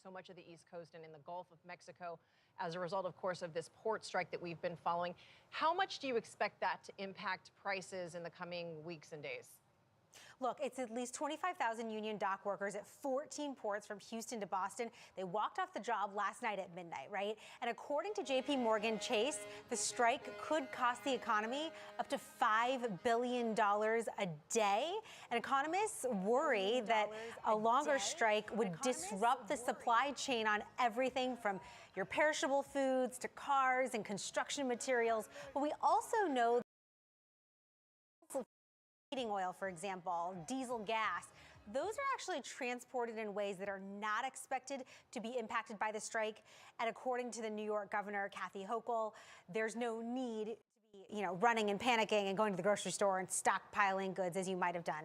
so much of the East Coast and in the Gulf of Mexico as a result, of course, of this port strike that we've been following. How much do you expect that to impact prices in the coming weeks and days? Look, it's at least 25,000 union dock workers at 14 ports from Houston to Boston. They walked off the job last night at midnight, right? And according to JP Morgan Chase, the strike could cost the economy up to $5 billion a day. And economists worry that a longer strike would disrupt the supply chain on everything from your perishable foods to cars and construction materials. But we also know heating oil, for example, diesel gas, those are actually transported in ways that are not expected to be impacted by the strike. And according to the New York governor, Kathy Hochul, there's no need to be, running and panicking and going to the grocery store and stockpiling goods as you might have done,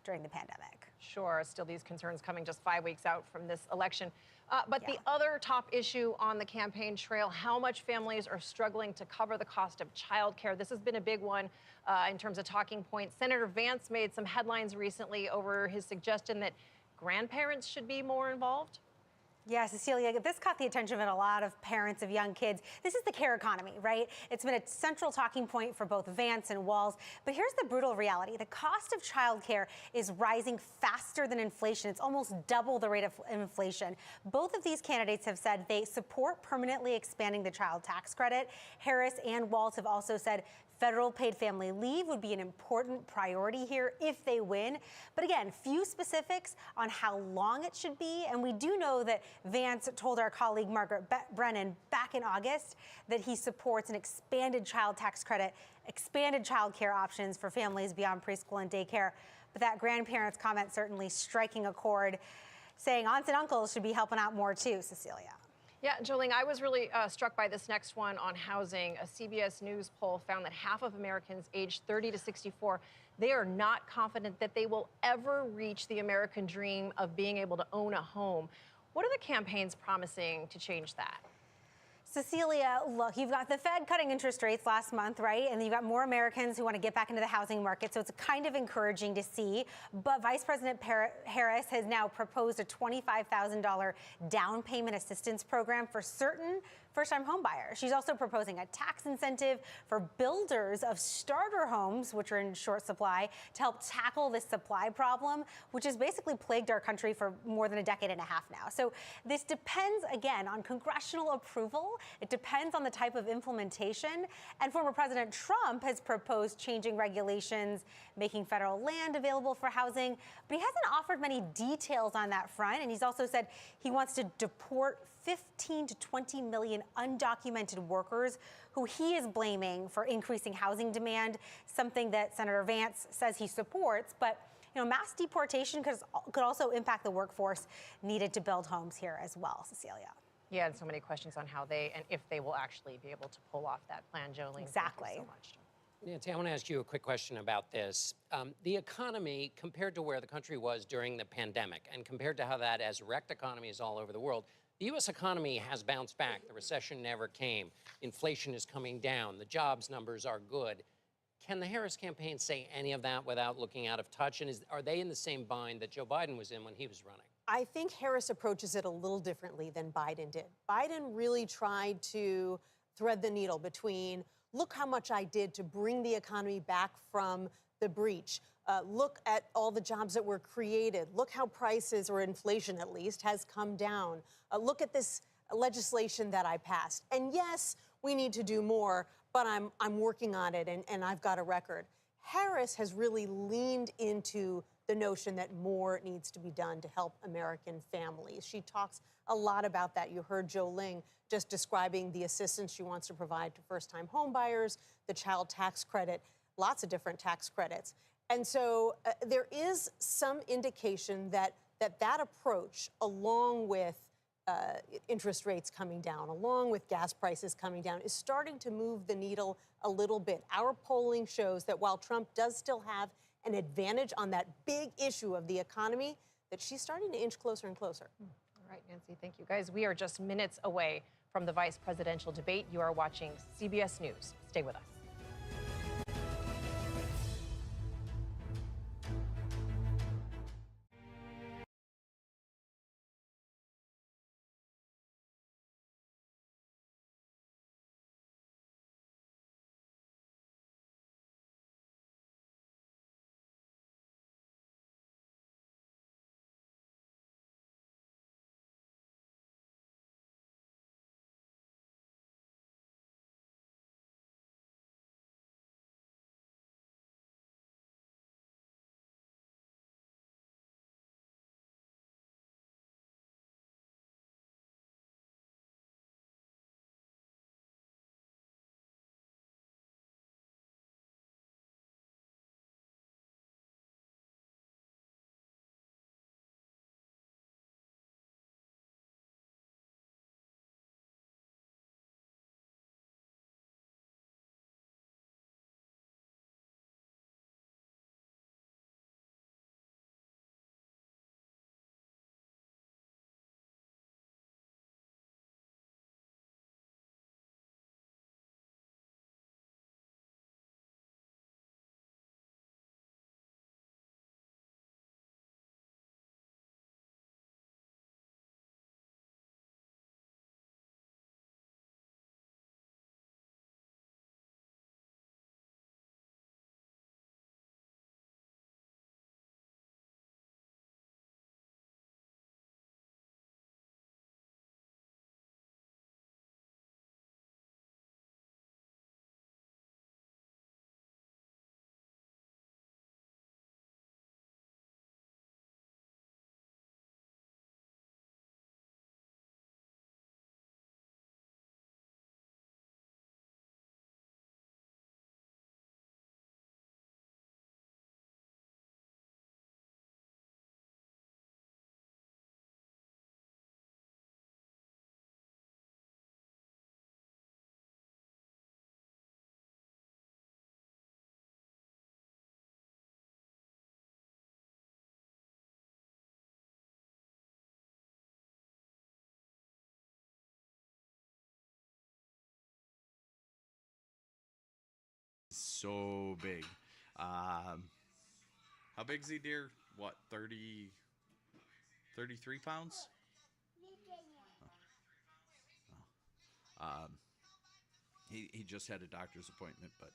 during the pandemic. Sure, still these concerns coming just 5 weeks out from this election. But the other top issue on the campaign trail, how much families are struggling to cover the cost of childcare. This has been a big one in terms of talking points. Senator Vance made some headlines recently over his suggestion that grandparents should be more involved. Yeah, Cecilia, this caught the attention of a lot of parents of young kids. This is the care economy, right? It's been a central talking point for both Vance and Walz. But here's the brutal reality. The cost of childcare is rising faster than inflation. It's almost double the rate of inflation. Both of these candidates have said they support permanently expanding the child tax credit. Harris and Walz have also said federal paid family leave would be an important priority here if they win. But again, few specifics on how long it should be. And we do know that Vance told our colleague Margaret Brennan back in August that he supports an expanded child tax credit, expanded child care options for families beyond preschool and daycare. But that grandparents' comment certainly striking a chord, saying aunts and uncles should be helping out more too, Cecilia. Yeah, Jolene, I was really struck by this next one on housing. A CBS News poll found that half of Americans aged 30 to 64, they are not confident that they will ever reach the American dream of being able to own a home. What are the campaigns promising to change that? Cecilia, look, you've got the Fed cutting interest rates last month, right? And you've got more Americans who want to get back into the housing market. So it's kind of encouraging to see. But Vice President Harris has now proposed a $25,000 down payment assistance program for certain first-time home buyers. She's also proposing a tax incentive for builders of starter homes, which are in short supply, to help tackle this supply problem, which has basically plagued our country for more than a decade and a half now. So this depends, again, on congressional approval. It depends on the type of implementation. And former President Trump has proposed changing regulations, making federal land available for housing. But he hasn't offered many details on that front. And he's also said he wants to deport 15 to 20 million undocumented workers who he is blaming for increasing housing demand, something that Senator Vance says he supports. But mass deportation could also impact the workforce needed to build homes here as well, Cecilia. Yeah, and so many questions on how they and if they will actually be able to pull off that plan, Jolene. Exactly. Thank you so much. Nancy, I want to ask you a quick question about this. The economy, compared to where the country was during the pandemic and compared to how that has wrecked economies all over the world, the U.S. economy has bounced back. The recession never came. Inflation is coming down. The jobs numbers are good. Can the Harris campaign say any of that without looking out of touch? And are they in the same bind that Joe Biden was in when he was running? I think Harris approaches it a little differently than Biden did. Biden really tried to thread the needle between, look how much I did to bring the economy back from the breach. Look at all the jobs that were created. Look how prices, or inflation at least, has come down. Look at this legislation that I passed. And yes, we need to do more, but I'm working on it and I've got a record. Harris has really leaned into the notion that more needs to be done to help American families. She talks a lot about that. You heard Jolene just describing the assistance she wants to provide to first-time home buyers, the child tax credit, lots of different tax credits. And so there is some indication that approach, along with interest rates coming down, along with gas prices coming down, is starting to move the needle a little bit. Our polling shows that while Trump does still have an advantage on that big issue of the economy, that she's starting to inch closer and closer. All right, Nancy, thank you. Guys, we are just minutes away from the vice presidential debate. You are watching CBS News. Stay with us. so big. How big is he, dear? What, 30, 33 pounds? He just had a doctor's appointment, but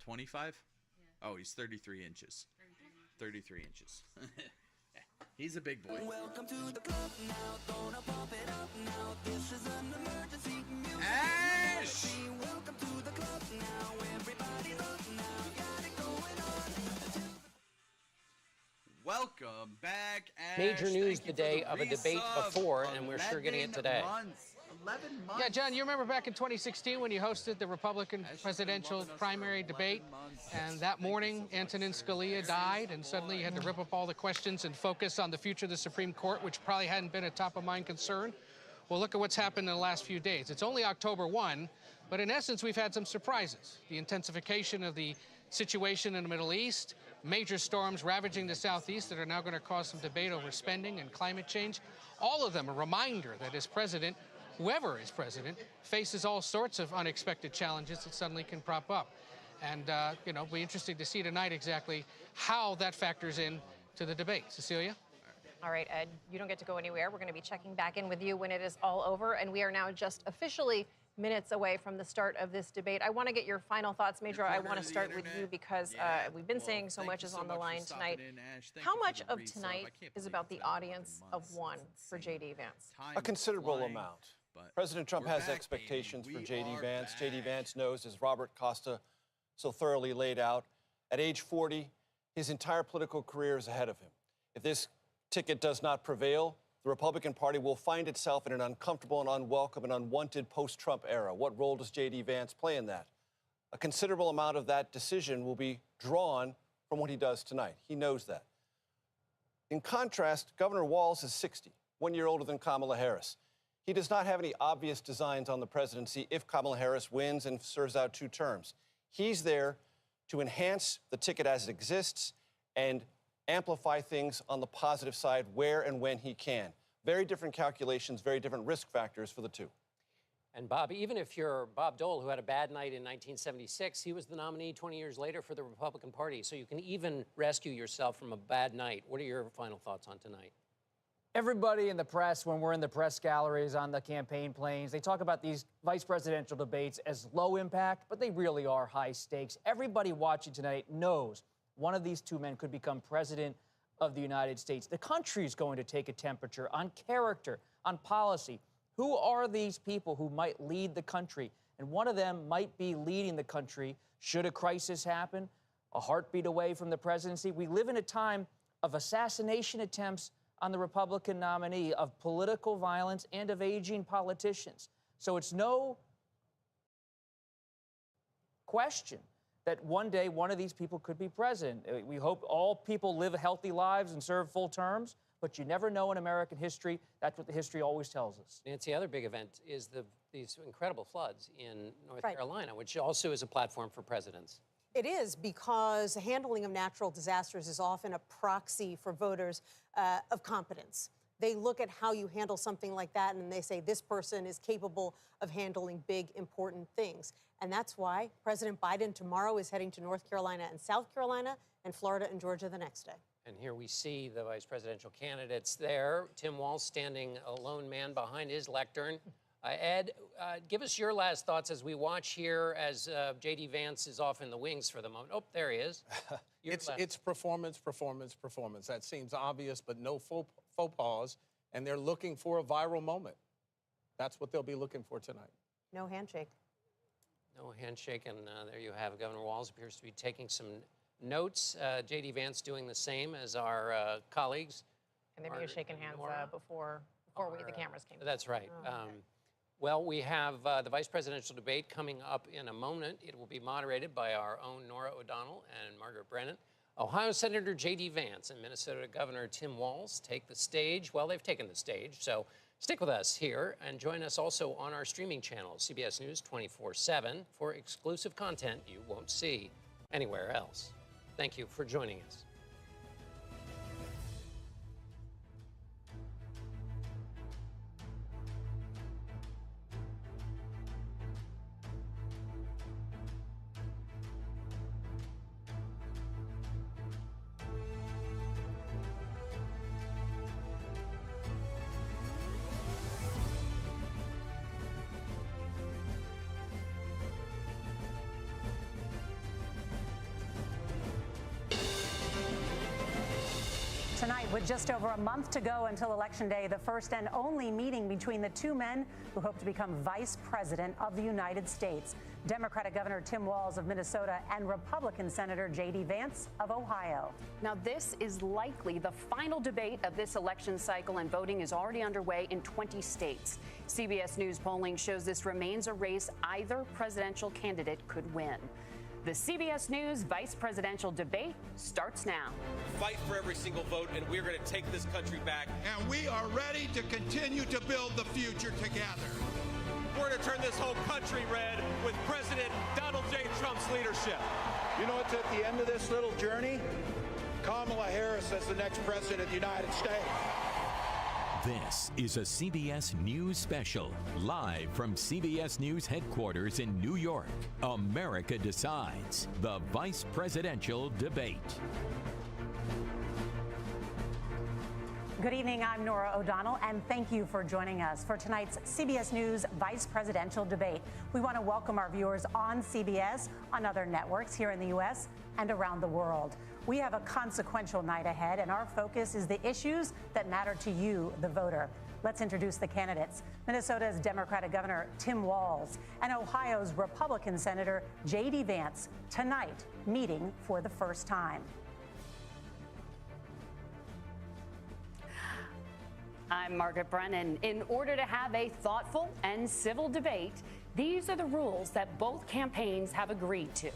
25? Oh, he's 33 inches. 33 inches. Yeah, he's a big boy. Welcome to the club now, gonna pump it up now. This is an emergency music. Ash! Welcome to the club now, everybody's up now, got it going on. Welcome back, Ash. Major news Thank you the day for of a debate resub. before, and we're sure getting it 11 today. months. 11 months. Yeah, John, you remember back in 2016 when you hosted the Republican presidential primary debate, and that morning Antonin Scalia died, and suddenly you had to rip up all the questions and focus on the future of the Supreme Court, which probably hadn't been a top-of-mind concern. Well, look at what's happened in the last few days. It's only October 1, but in essence, we've had some surprises. The intensification of the situation in the Middle East, major storms ravaging the Southeast that are now going to cause some debate over spending and climate change. All of them a reminder that as president, whoever is president, faces all sorts of unexpected challenges that suddenly can prop up. And, you know, it'll be interesting to see tonight exactly how that factors in to the debate. Cecilia? All right, Ed, you don't get to go anywhere. We're going to be checking back in with you when it is all over, and we are now just officially minutes away from the start of this debate. I want to get your final thoughts, Major. I want to start with you because we've been saying so much is on the line tonight. How much of tonight is about the audience of one for J.D. Vance? A considerable amount. President Trump has expectations for J.D. Vance. J.D. Vance knows, as Robert Costa so thoroughly laid out, at age 40, his entire political career is ahead of him. If this ticket does not prevail, the Republican Party will find itself in an uncomfortable and unwelcome and unwanted post-Trump era. What role does J.D. Vance play in that? A considerable amount of that decision will be drawn from what he does tonight. He knows that. In contrast, Governor Walz is 60, 1 year older than Kamala Harris. He does not have any obvious designs on the presidency if Kamala Harris wins and serves out 2 terms. He's there to enhance the ticket as it exists and amplify things on the positive side where and when he can. Very different calculations, very different risk factors for the two. And Bob, even if you're Bob Dole, who had a bad night in 1976, he was the nominee 20 years later for the Republican Party. So you can even rescue yourself from a bad night. What are your final thoughts on tonight? Everybody in the press, when we're in the press galleries, on the campaign planes, they talk about these vice presidential debates as low impact, but they really are high stakes. Everybody watching tonight knows one of these two men could become president of the United States. The country is going to take a temperature on character, on policy. Who are these people who might lead the country? And one of them might be leading the country should a crisis happen, a heartbeat away from the presidency. We live in a time of assassination attempts on the Republican nominee, of political violence, and of aging politicians. So it's no question that one day one of these people could be president. We hope all people live healthy lives and serve full terms, but you never know in American history. That's what the history always tells us. Nancy, the other big event is these incredible floods in North Right. Carolina, which also is a platform for presidents. It is, because the handling of natural disasters is often a proxy for voters of competence. They look at how you handle something like that and they say this person is capable of handling big, important things. And that's why President Biden tomorrow is heading to North Carolina and South Carolina and Florida and Georgia the next day. And here we see the vice presidential candidates there. Tim Walz standing a lone man behind his lectern. Ed, give us your last thoughts as we watch here as J.D. Vance is off in the wings for the moment. Oh, there he is. It's performance, performance, performance. That seems obvious, but no faux pas. And they're looking for a viral moment. That's what they'll be looking for tonight. No handshake. No handshake, and there you have Governor Walz appears to be taking some notes. J.D. Vance doing the same as our colleagues. And they were Margaret shaking and hands Nora. before the cameras came. That's right. Oh, okay. Well, we have the vice presidential debate coming up in a moment. It will be moderated by our own Nora O'Donnell and Margaret Brennan. Ohio Senator J.D. Vance and Minnesota Governor Tim Walz take the stage. Well, they've taken the stage, so stick with us here and join us also on our streaming channel, CBS News 24/7, for exclusive content you won't see anywhere else. Thank you for joining us. Tonight, with just over a month to go until Election Day, the first and only meeting between the two men who hope to become Vice President of the United States, Democratic Governor Tim Walz of Minnesota and Republican Senator J.D. Vance of Ohio. Now, this is likely the final debate of this election cycle, and voting is already underway in 20 states. CBS News polling shows this remains a race either presidential candidate could win. The CBS News vice presidential debate starts now. Fight for every single vote, and we're going to take this country back. And we are ready to continue to build the future together. We're going to turn this whole country red with President Donald J. Trump's leadership. You know what's at the end of this little journey? Kamala Harris as the next president of the United States. This is a CBS News special, live from CBS News headquarters in New York. America Decides, the vice presidential debate. Good evening, I'm Norah O'Donnell, and thank you for joining us for tonight's CBS News Vice Presidential Debate. We want to welcome our viewers on CBS, on other networks here in the U.S. and around the world. We have a consequential night ahead, and our focus is the issues that matter to you, the voter. Let's introduce the candidates. Minnesota's Democratic Governor Tim Walz and Ohio's Republican Senator J.D. Vance, tonight meeting for the first time. I'm Margaret Brennan. In order to have a thoughtful and civil debate, these are the rules that both campaigns have agreed to.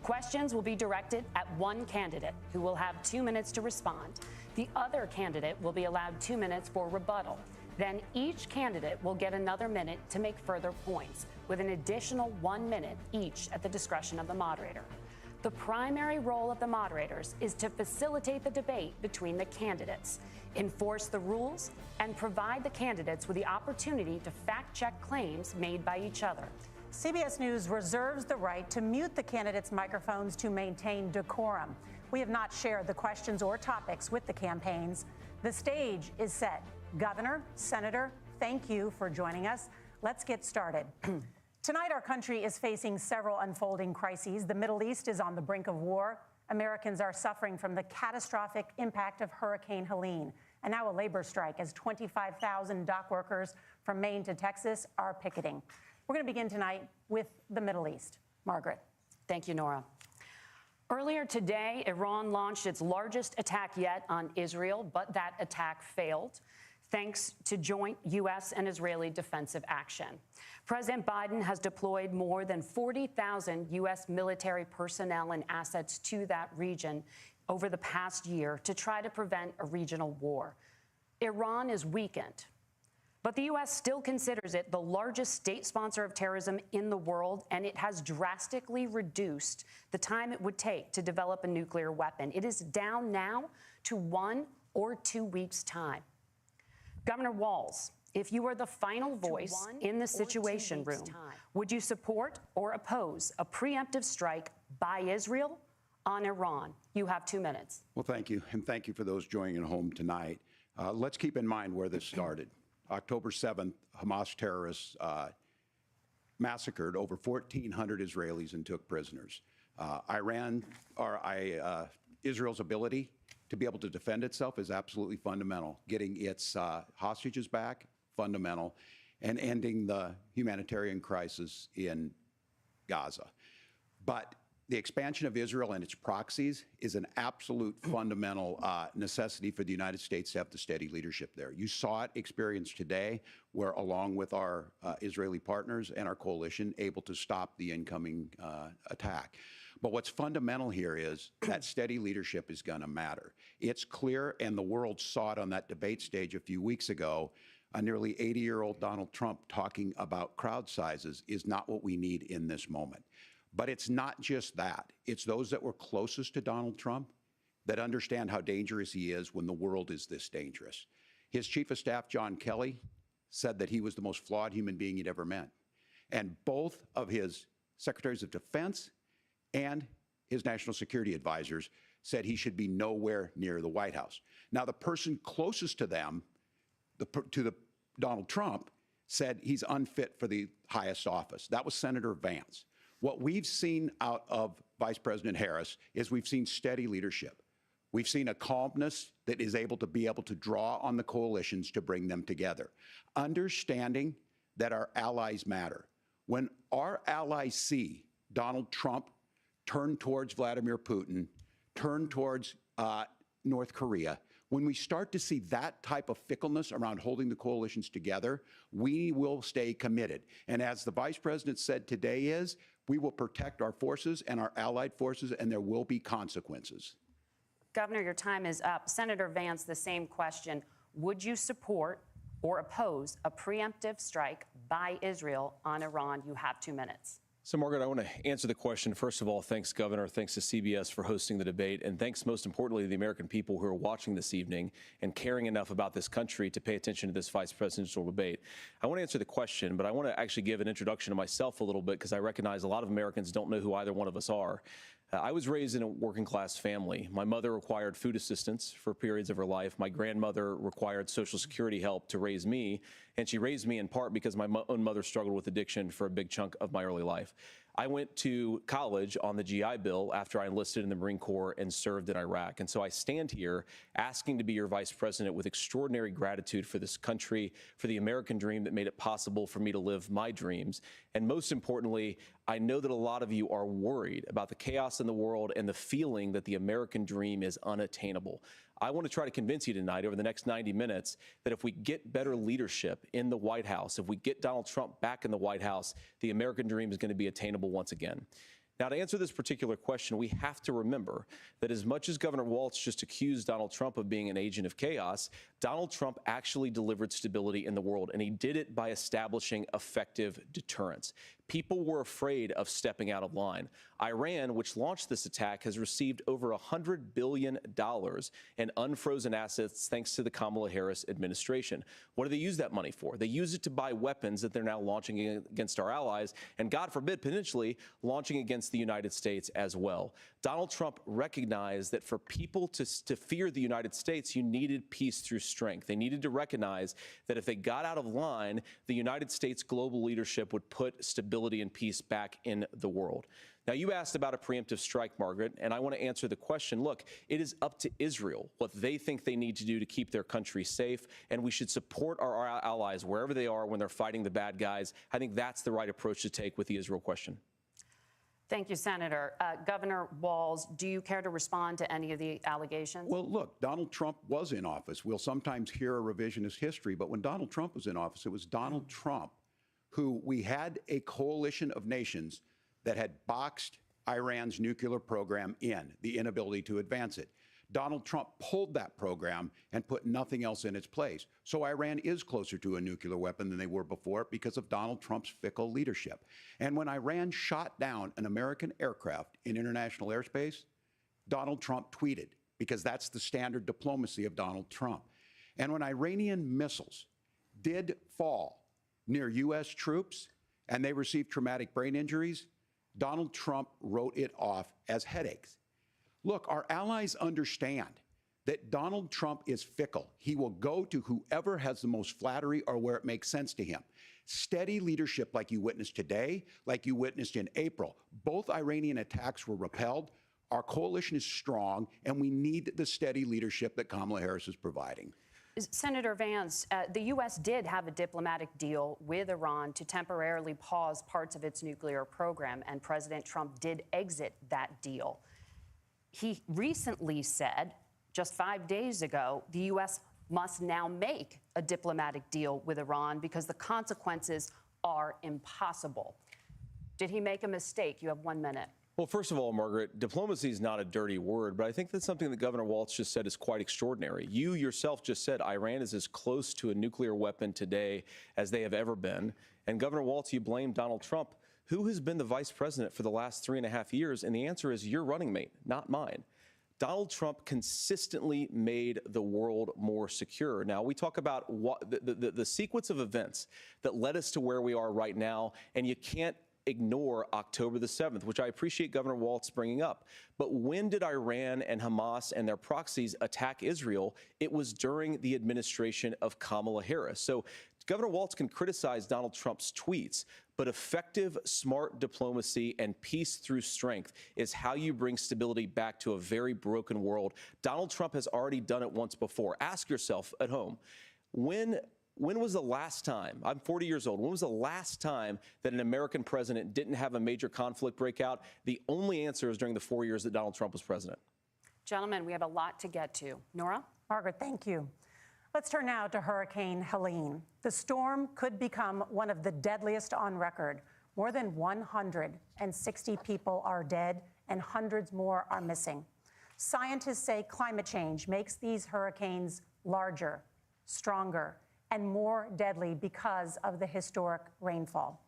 Questions will be directed at one candidate, who will have 2 minutes to respond. The other candidate will be allowed 2 minutes for rebuttal. Then each candidate will get another minute to make further points, with an additional 1 minute each at the discretion of the moderator. The primary role of the moderators is to facilitate the debate between the candidates, enforce the rules, and provide the candidates with the opportunity to fact-check claims made by each other. CBS News reserves the right to mute the candidates' microphones to maintain decorum. We have not shared the questions or topics with the campaigns. The stage is set. Governor, Senator, thank you for joining us. Let's get started. Tonight, our country is facing several unfolding crises. The Middle East is on the brink of war. Americans are suffering from the catastrophic impact of Hurricane Helene. And now a labor strike as 25,000 dock workers from Maine to Texas are picketing. We're going to begin tonight with the Middle East. Margaret. Thank you, Norah. Earlier today, Iran launched its largest attack yet on Israel, but that attack failed, thanks to joint U.S. and Israeli defensive action. President Biden has deployed more than 40,000 U.S. military personnel and assets to that region over the past year to try to prevent a regional war. Iran is weakened, but the U.S. still considers it the largest state sponsor of terrorism in the world, and it has drastically reduced the time it would take to develop a nuclear weapon. It is down now to 1 or 2 weeks' time. Governor Walz, if you were the final voice in the Situation Room, would you support or oppose a preemptive strike by Israel on Iran? You have 2 minutes. Well, thank you, and thank you for those joining at home tonight. Let's keep in mind where this started. October 7th, Hamas terrorists massacred over 1,400 Israelis and took prisoners. Israel's ability to be able to defend itself is absolutely fundamental. Getting its hostages back, fundamental, and ending the humanitarian crisis in Gaza. But the expansion of Israel and its proxies is an absolute fundamental necessity for the United States to have the steady leadership there. You saw it experienced today, where along with our Israeli partners and our coalition, able to stop the incoming attack. But what's fundamental here is that steady leadership is going to matter. It's clear, and the world saw it on that debate stage a few weeks ago, a nearly 80-year-old Donald Trump talking about crowd sizes is not what we need in this moment. But it's not just that. It's those that were closest to Donald Trump that understand how dangerous he is when the world is this dangerous. His chief of staff, John Kelly, said that he was the most flawed human being he'd ever met. And both of his secretaries of defense and his national security advisors said he should be nowhere near the White House. Now, the person closest to them, Donald Trump, said he's unfit for the highest office. That was Senator Vance. What we've seen out of Vice President Harris is we've seen steady leadership. We've seen a calmness that is able to draw on the coalitions to bring them together. Understanding that our allies matter. When our allies see Donald Trump turn towards Vladimir Putin, turn towards North Korea, when we start to see that type of fickleness around holding the coalitions together, we will stay committed. And as the Vice President said today we will protect our forces and our allied forces, and there will be consequences. Governor, your time is up. Senator Vance, the same question. Would you support or oppose a preemptive strike by Israel on Iran? You have 2 minutes. So, Margaret, I want to answer the question. First of all, thanks, Governor. Thanks to CBS for hosting the debate. And thanks, most importantly, to the American people who are watching this evening and caring enough about this country to pay attention to this vice presidential debate. I want to answer the question, but I want to actually give an introduction to myself a little bit because I recognize a lot of Americans don't know who either one of us are. I was raised in a working-class family. My mother required food assistance for periods of her life. My grandmother required Social Security help to raise me, and she raised me in part because my own mother struggled with addiction for a big chunk of my early life. I went to college on the GI Bill after I enlisted in the Marine Corps and served in Iraq. And so I stand here asking to be your vice president with extraordinary gratitude for this country, for the American dream that made it possible for me to live my dreams. And most importantly, I know that a lot of you are worried about the chaos in the world and the feeling that the American dream is unattainable. I want to try to convince you tonight over the next 90 minutes that if we get better leadership in the White House, if we get Donald Trump back in the White House, the American dream is going to be attainable once again. Now, to answer this particular question, we have to remember that as much as Governor Walz just accused Donald Trump of being an agent of chaos, Donald Trump actually delivered stability in the world, and he did it by establishing effective deterrence. People were afraid of stepping out of line. Iran, which launched this attack, has received over $100 billion in unfrozen assets thanks to the Kamala Harris administration. What do they use that money for? They use it to buy weapons that they're now launching against our allies, and God forbid, potentially launching against the United States as well. Donald Trump recognized that for people to fear the United States, you needed peace through strength. They needed to recognize that if they got out of line, the United States global leadership would put stability and peace back in the world. Now, you asked about a preemptive strike, Margaret, and I want to answer the question. Look, it is up to Israel what they think they need to do to keep their country safe, and we should support our allies wherever they are when they're fighting the bad guys. I think that's the right approach to take with the Israel question. Thank you, Senator. Governor Walz, do you care to respond to any of the allegations? Well, look, Donald Trump was in office. We'll sometimes hear a revisionist history, but when Donald Trump was in office, it was Donald Trump who we had a coalition of nations that had boxed Iran's nuclear program in, the inability to advance it. Donald Trump pulled that program and put nothing else in its place. So Iran is closer to a nuclear weapon than they were before because of Donald Trump's fickle leadership. And when Iran shot down an American aircraft in international airspace, Donald Trump tweeted, because that's the standard diplomacy of Donald Trump. And when Iranian missiles did fall near U.S. troops and they received traumatic brain injuries, Donald Trump wrote it off as headaches. Look, our allies understand that Donald Trump is fickle. He will go to whoever has the most flattery or where it makes sense to him. Steady leadership like you witnessed today, like you witnessed in April. Both Iranian attacks were repelled. Our coalition is strong, and we need the steady leadership that Kamala Harris is providing. Senator Vance, the U.S. did have a diplomatic deal with Iran to temporarily pause parts of its nuclear program, and President Trump did exit that deal. He recently said, just 5 days ago, the U.S. must now make a diplomatic deal with Iran because the consequences are impossible. Did he make a mistake? You have 1 minute. Well, first of all, Margaret, diplomacy is not a dirty word, but I think that's something that Governor Walz just said is quite extraordinary. You yourself just said Iran is as close to a nuclear weapon today as they have ever been. And Governor Walz, you blame Donald Trump. Who has been the vice president for the last 3.5 years? And the answer is your running mate, not mine. Donald Trump consistently made the world more secure. Now, we talk about what the sequence of events that led us to where we are right now, and you can't ignore October the 7th, which I appreciate Governor Walz bringing up. But when did Iran and Hamas and their proxies attack Israel? It was during the administration of Kamala Harris. So Governor Walz can criticize Donald Trump's tweets, but effective, smart diplomacy and peace through strength is how you bring stability back to a very broken world. Donald Trump has already done it once before. Ask yourself at home, when was the last time, I'm 40 years old, when was the last time that an American president didn't have a major conflict break out? The only answer is during the 4 years that Donald Trump was president. Gentlemen, we have a lot to get to. Nora? Margaret, thank you. Let's turn now to Hurricane Helene. The storm could become one of the deadliest on record. More than 160 people are dead and hundreds more are missing. Scientists say climate change makes these hurricanes larger, stronger, and more deadly because of the historic rainfall.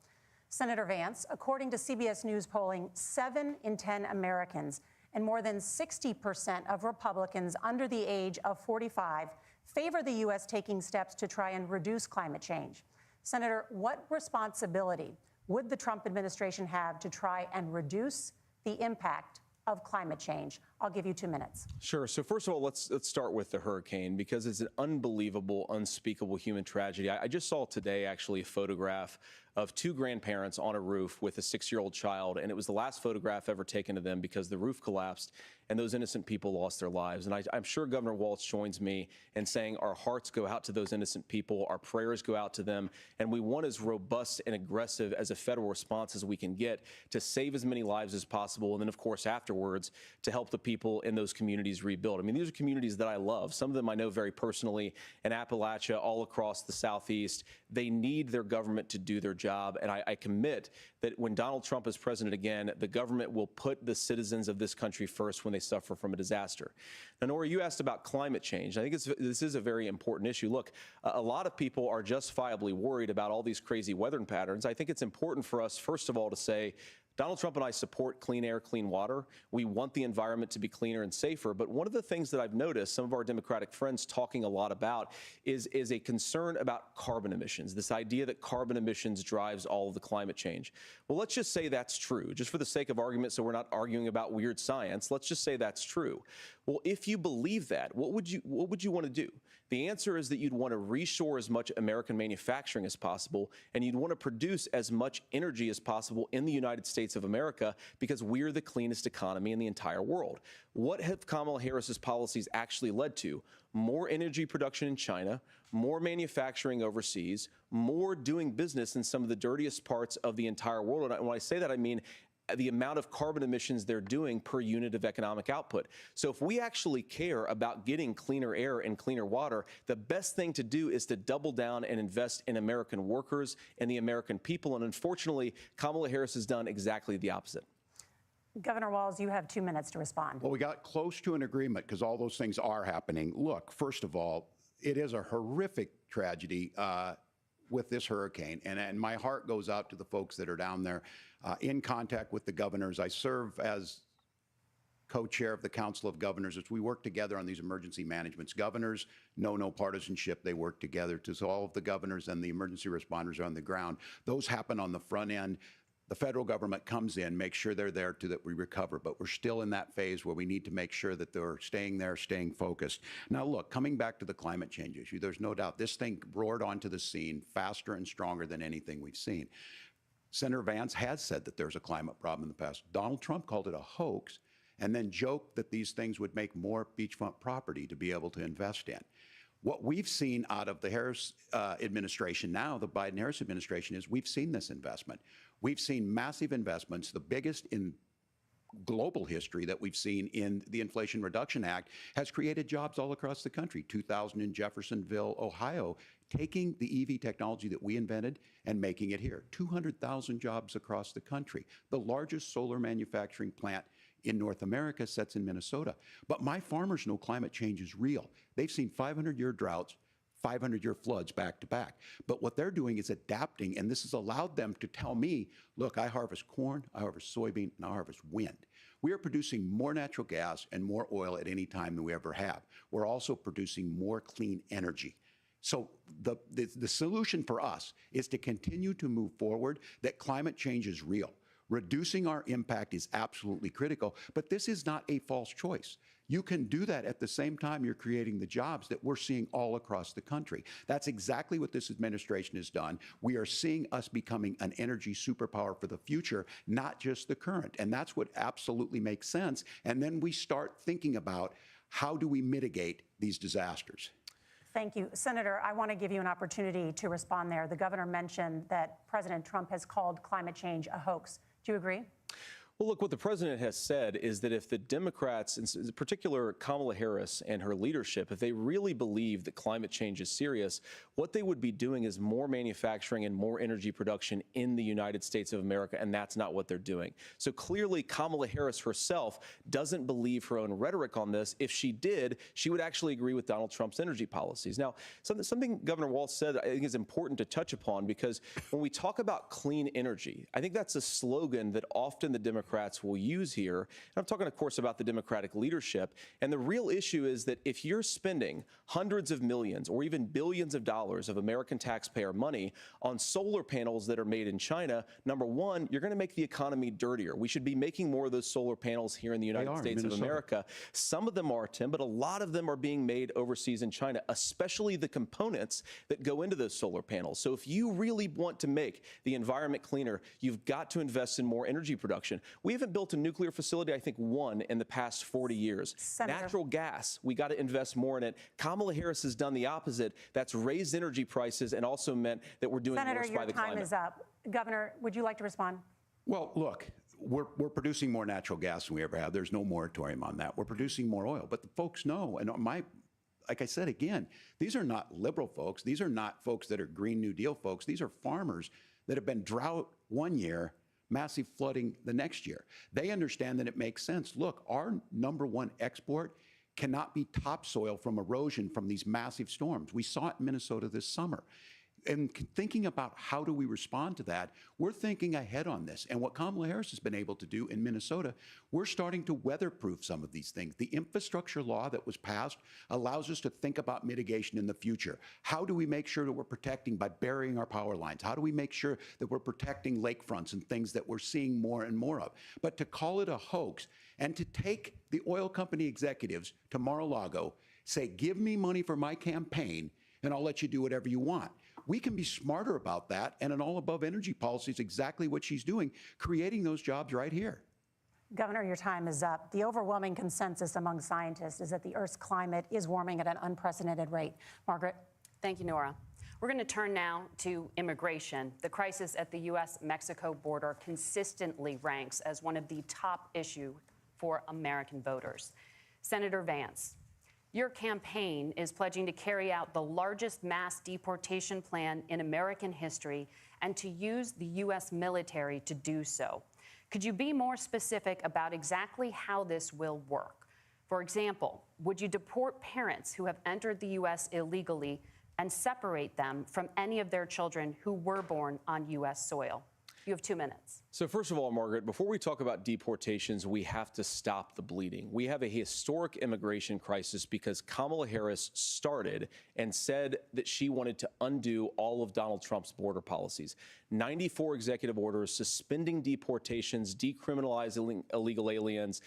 Senator Vance, according to CBS News polling, 7 in 10 Americans and more than 60% of Republicans under the age of 45 favor the U.S. taking steps to try and reduce climate change. Senator, what responsibility would the Trump administration have to try and reduce the impact of climate change? I'll give you 2 minutes. Sure. So first of all, let's start with the hurricane, because it's an unbelievable, unspeakable human tragedy. I just saw today, actually, a photograph of 2 grandparents on a roof with a 6-year-old child, and it was the last photograph ever taken of them because the roof collapsed and those innocent people lost their lives. And I'm sure Governor Walz joins me in saying our hearts go out to those innocent people, our prayers go out to them, and we want as robust and aggressive as a federal response as we can get to save as many lives as possible, and then, of course, afterwards, to help the people in those communities rebuild. I mean, these are communities that I love. Some of them I know very personally in Appalachia, all across the Southeast. They need their government to do their job, and I commit that when Donald Trump is president again, the government will put the citizens of this country first when they suffer from a disaster. Now, Nora, you asked about climate change. I think this is a very important issue. Look, a lot of people are justifiably worried about all these crazy weather patterns. I think it's important for us, first of all, to say, Donald Trump and I support clean air, clean water. We want the environment to be cleaner and safer. But one of the things that I've noticed some of our Democratic friends talking a lot about is a concern about carbon emissions, this idea that carbon emissions drives all of the climate change. Well, let's just say that's true, just for the sake of argument, so we're not arguing about weird science. Let's just say that's true. Well, if you believe that, what would you want to do? The answer is that you'd want to reshore as much American manufacturing as possible, and you'd want to produce as much energy as possible in the United States of America, because we're the cleanest economy in the entire world. What have Kamala Harris's policies actually led to? More energy production in China, more manufacturing overseas, more doing business in some of the dirtiest parts of the entire world. And when I say that, I mean the amount of carbon emissions they're doing per unit of economic output. So if we actually care about getting cleaner air and cleaner water, the best thing to do is to double down and invest in American workers and the American people. And unfortunately, Kamala Harris has done exactly the opposite. Governor Walz, you have 2 minutes to respond. Well, we got close to an agreement because all those things are happening. Look, first of all, it is a horrific tragedy with this hurricane, and my heart goes out to the folks that are down there in contact with the governors. I serve as co-chair of the Council of Governors as we work together on these emergency managements. Governors know no partisanship. They work together. So all of the governors and the emergency responders are on the ground. Those happen on the front end. The federal government comes in, makes sure they're there to that we recover, but we're still in that phase where we need to make sure that they're staying there, staying focused. Now, look, coming back to the climate change issue, there's no doubt this thing roared onto the scene faster and stronger than anything we've seen. Senator Vance has said that there's a climate problem in the past. Donald Trump called it a hoax and then joked that these things would make more beachfront property to be able to invest in. What we've seen out of the Harris administration now, the Biden-Harris administration, is we've seen this investment. We've seen massive investments, the biggest in global history that we've seen in the Inflation Reduction Act, has created jobs all across the country. 2,000 in Jeffersonville, Ohio, taking the EV technology that we invented and making it here. 200,000 jobs across the country. The largest solar manufacturing plant in North America sits in Minnesota. But my farmers know climate change is real. They've seen 500-year droughts, 500-year floods back to back. But what they're doing is adapting, and this has allowed them to tell me, look, I harvest corn, I harvest soybean, and I harvest wind. We are producing more natural gas and more oil at any time than we ever have. We're also producing more clean energy. So the solution for us is to continue to move forward that climate change is real. Reducing our impact is absolutely critical, but this is not a false choice. You can do that at the same time you're creating the jobs that we're seeing all across the country. That's exactly what this administration has done. We are seeing us becoming an energy superpower for the future, not just the current. And that's what absolutely makes sense. And then we start thinking about how do we mitigate these disasters. Thank you. Senator, I want to give you an opportunity to respond there. The governor mentioned that President Trump has called climate change a hoax. Do you agree? Well, look, what the president has said is that if the Democrats, in particular Kamala Harris and her leadership, if they really believe that climate change is serious, what they would be doing is more manufacturing and more energy production in the United States of America, and that's not what they're doing. So clearly, Kamala Harris herself doesn't believe her own rhetoric on this. If she did, she would actually agree with Donald Trump's energy policies. Now, something Governor Walz said I think is important to touch upon, because when we talk about clean energy, I think that's a slogan that often the Democrats will use here. And I'm talking, of course, about the Democratic leadership. And the real issue is that if you're spending hundreds of millions or even billions of dollars of American taxpayer money on solar panels that are made in China, number one, you're going to make the economy dirtier. We should be making more of those solar panels here in the United States of America. Some of them are, Tim, but a lot of them are being made overseas in China, especially the components that go into those solar panels. So if you really want to make the environment cleaner, you've got to invest in more energy production. We haven't built a nuclear facility, I think, one in the past 40 years. Senator. Natural gas, we got to invest more in it. Kamala Harris has done the opposite. That's raised energy prices and also meant that we're doing Senator, worse by the climate. your time is up. Governor, would you like to respond? Well, look, we're producing more natural gas than we ever have. There's no moratorium on that. We're producing more oil. But the folks know, and like I said again, these are not liberal folks. These are not folks that are Green New Deal folks. These are farmers that have been drought one year, massive flooding the next year. They understand that it makes sense. Look, our #1 export cannot be topsoil from erosion from these massive storms. We saw it in Minnesota this summer. And thinking about how do we respond to that, we're thinking ahead on this. And what Kamala Harris has been able to do in Minnesota, we're starting to weatherproof some of these things. The infrastructure law that was passed allows us to think about mitigation in the future. How do we make sure that we're protecting by burying our power lines? How do we make sure that we're protecting lakefronts and things that we're seeing more and more of? But to call it a hoax and to take the oil company executives to Mar-a-Lago, say, give me money for my campaign and I'll let you do whatever you want. We can be smarter about that, and an all-above energy policy is exactly what she's doing, creating those jobs right here. Governor, your time is up. The overwhelming consensus among scientists is that the Earth's climate is warming at an unprecedented rate. Margaret? Thank you, Nora. We're going to turn now to immigration. The crisis at the U.S.-Mexico border consistently ranks as one of the top issues for American voters. Senator Vance, your campaign is pledging to carry out the largest mass deportation plan in American history and to use the U.S. military to do so. Could you be more specific about exactly how this will work? For example, would you deport parents who have entered the U.S. illegally and separate them from any of their children who were born on U.S. soil? You have 2 minutes. So first of all, Margaret, before we talk about deportations, we have to stop the bleeding. We have a historic immigration crisis because Kamala Harris started and said that she wanted to undo all of Donald Trump's border policies. 94 executive orders suspending deportations, decriminalizing illegal aliens,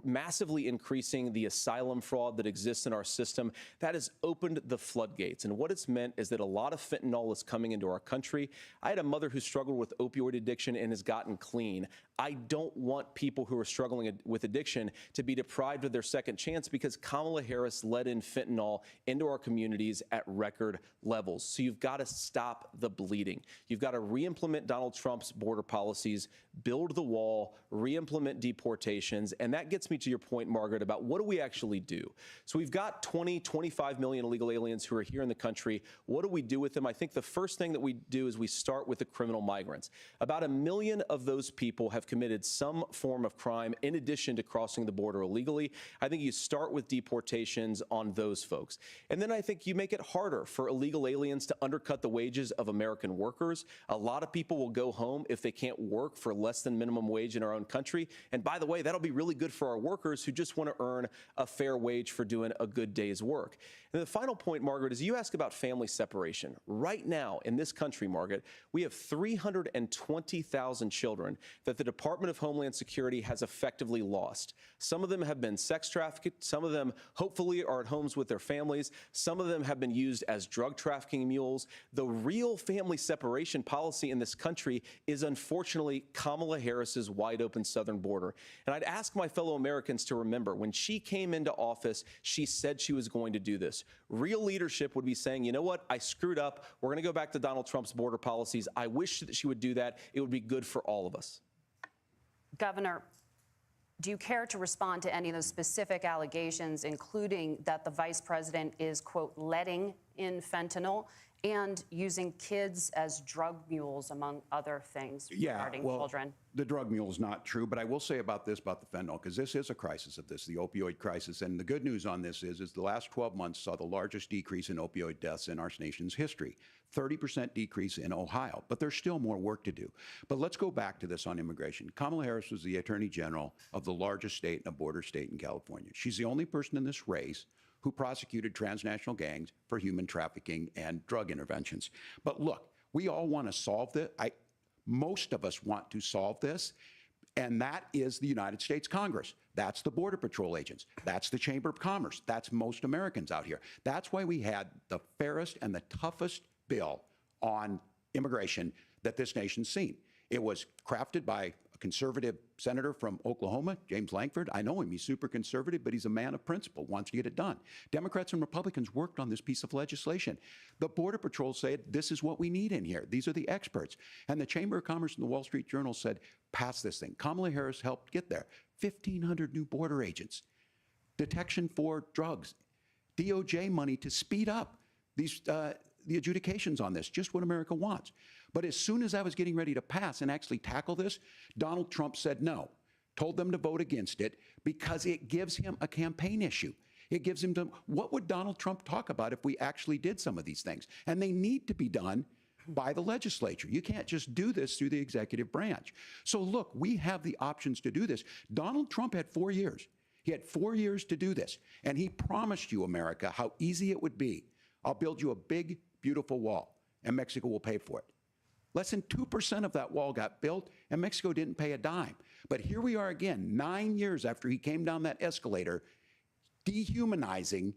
massively increasing the asylum fraud that exists in our system. That has opened the floodgates. And what it's meant is that a lot of fentanyl is coming into our country. I had a mother who struggled with opioid addiction and has gotten clean. I don't want people who are struggling with addiction to be deprived of their second chance because Kamala Harris let in fentanyl into our communities at record levels. So you've got to stop the bleeding. You've got to re-implement Donald Trump's border policies, build the wall, re-implement deportations. And that gets me to your point, Margaret, about what do we actually do? So we've got 25 million illegal aliens who are here in the country. What do we do with them? I think the first thing that we do is we start with the criminal migrants. About 1 million of those people have have committed some form of crime in addition to crossing the border illegally. I think you start with deportations on those folks. And then I think you make it harder for illegal aliens to undercut the wages of American workers. A lot of people will go home if they can't work for less than minimum wage in our own country. And by the way, that'll be really good for our workers who just want to earn a fair wage for doing a good day's work. And the final point, Margaret, is you ask about family separation. Right now in this country, Margaret, we have 320,000 children that the Department of Homeland Security has effectively lost. Some of them have been sex trafficked. Some of them hopefully are at homes with their families. Some of them have been used as drug trafficking mules. The real family separation policy in this country is unfortunately Kamala Harris's wide open southern border. And I'd ask my fellow Americans to remember when she came into office, she said she was going to do this. Real leadership would be saying, you know what, I screwed up. We're going to go back to Donald Trump's border policies. I wish that she would do that. It would be good for all of us. Governor, do you care to respond to any of those specific allegations, including that the vice president is, quote, letting in fentanyl and using kids as drug mules, among other things regarding children? The drug mule is not true, but I will say about this, about the fentanyl, because this is a crisis of this, the opioid crisis. And the good news on this is the last 12 months saw the largest decrease in opioid deaths in our nation's history. 30% decrease in Ohio, but there's still more work to do. But let's go back to this on immigration. Kamala Harris was the Attorney General of the largest state and a border state in California. She's the only person in this race who prosecuted transnational gangs for human trafficking and drug interventions. But look, we all want to solve this. Most of us want to solve this, and that is the United States Congress. That's the Border Patrol agents. That's the Chamber of Commerce. That's most Americans out here. That's why we had the fairest and the toughest bill on immigration that this nation's seen. It was crafted by a conservative senator from Oklahoma, James Lankford. I know him. He's super conservative, but he's a man of principle, wants to get it done. Democrats and Republicans worked on this piece of legislation. The Border Patrol said, this is what we need in here. These are the experts. And the Chamber of Commerce and the Wall Street Journal said, pass this thing. Kamala Harris helped get there. 1,500 new border agents, detection for drugs, DOJ money to speed up these the adjudications on this, just what America wants. But as soon as I was getting ready to pass and actually tackle this, Donald Trump said no, told them to vote against it because it gives him a campaign issue. It gives him to, what would Donald Trump talk about if we actually did some of these things? And they need to be done by the legislature. You can't just do this through the executive branch. So look, we have the options to do this. Donald Trump had 4 years. He had 4 years to do this. And he promised you, America, how easy it would be. I'll build you a big, beautiful wall, and Mexico will pay for it. Less than 2% of that wall got built, and Mexico didn't pay a dime. But here we are again, 9 years after he came down that escalator, dehumanizing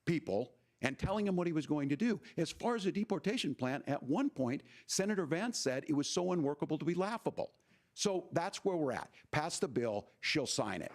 people and telling them what he was going to do. As far as the deportation plan, at one point, Senator Vance said it was so unworkable to be laughable. So that's where we're at. Pass the bill, she'll sign it.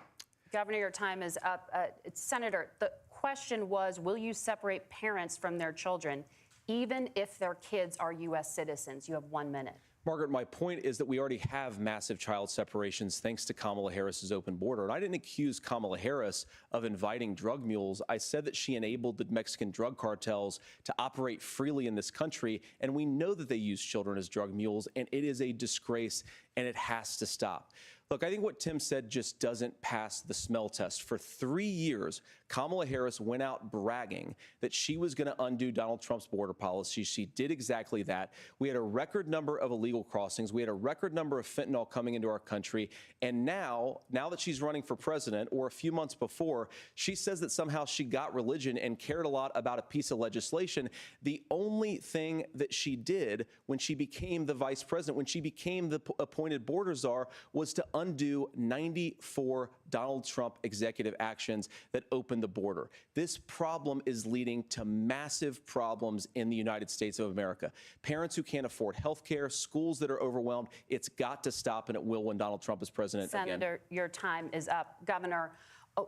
Governor, your time is up. Senator, the question was, will you separate parents from their children, even if their kids are U.S. citizens? You have 1 minute. Margaret, my point is that we already have massive child separations thanks to Kamala Harris's open border. And I didn't accuse Kamala Harris of inviting drug mules. I said that she enabled the Mexican drug cartels to operate freely in this country. And we know that they use children as drug mules, and it is a disgrace, and it has to stop. Look, I think what Tim said just doesn't pass the smell test. For 3 years, Kamala Harris went out bragging that she was going to undo Donald Trump's border policy. She did exactly that. We had a record number of illegal crossings. We had a record number of fentanyl coming into our country. And now that she's running for president, or a few months before, she says that somehow she got religion and cared a lot about a piece of legislation. The only thing that she did when she became the vice president, when she became the appointed border czar, was to undo 94 Donald Trump executive actions that opened the border. This problem is leading to massive problems in the United States of America. Parents who can't afford health care, schools that are overwhelmed. It's got to stop, and it will when Donald Trump is president again. Senator, your time is up. Governor,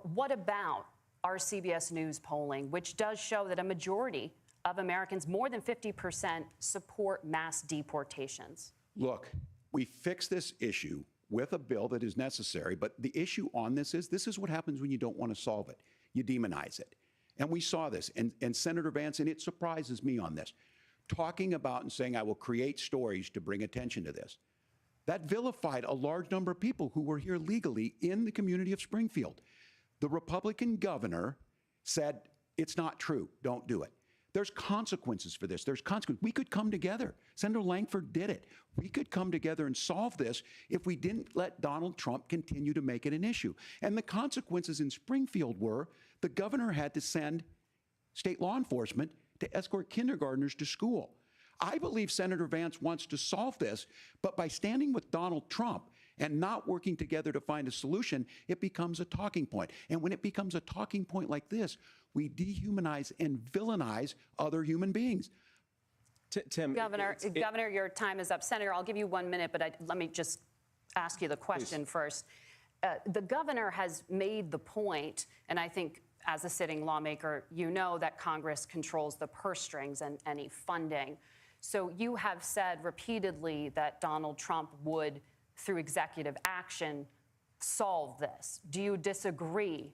what about our CBS News polling, which does show that a majority of Americans, more than 50%, support mass deportations? Look, we fix this issue with a bill that is necessary, but the issue on this is what happens when you don't want to solve it. You demonize it. And we saw this, and Senator Vance, and it surprises me on this, talking about and saying, I will create stories to bring attention to this. That vilified a large number of people who were here legally in the community of Springfield. The Republican governor said, it's not true, don't do it. There's consequences for this. There's consequences. We could come together. Senator Langford did it. We could come together and solve this if we didn't let Donald Trump continue to make it an issue. And the consequences in Springfield were the governor had to send state law enforcement to escort kindergartners to school. I believe Senator Vance wants to solve this, but by standing with Donald Trump and not working together to find a solution, it becomes a talking point. And when it becomes a talking point like this, we dehumanize and villainize other human beings. Tim, Governor, your time is up. Senator, I'll give you 1 minute, but let me just ask you the question first. The governor has made the point, and I think as a sitting lawmaker, you know that Congress controls the purse strings and any funding. So you have said repeatedly that Donald Trump would, through executive action, solve this. Do you disagree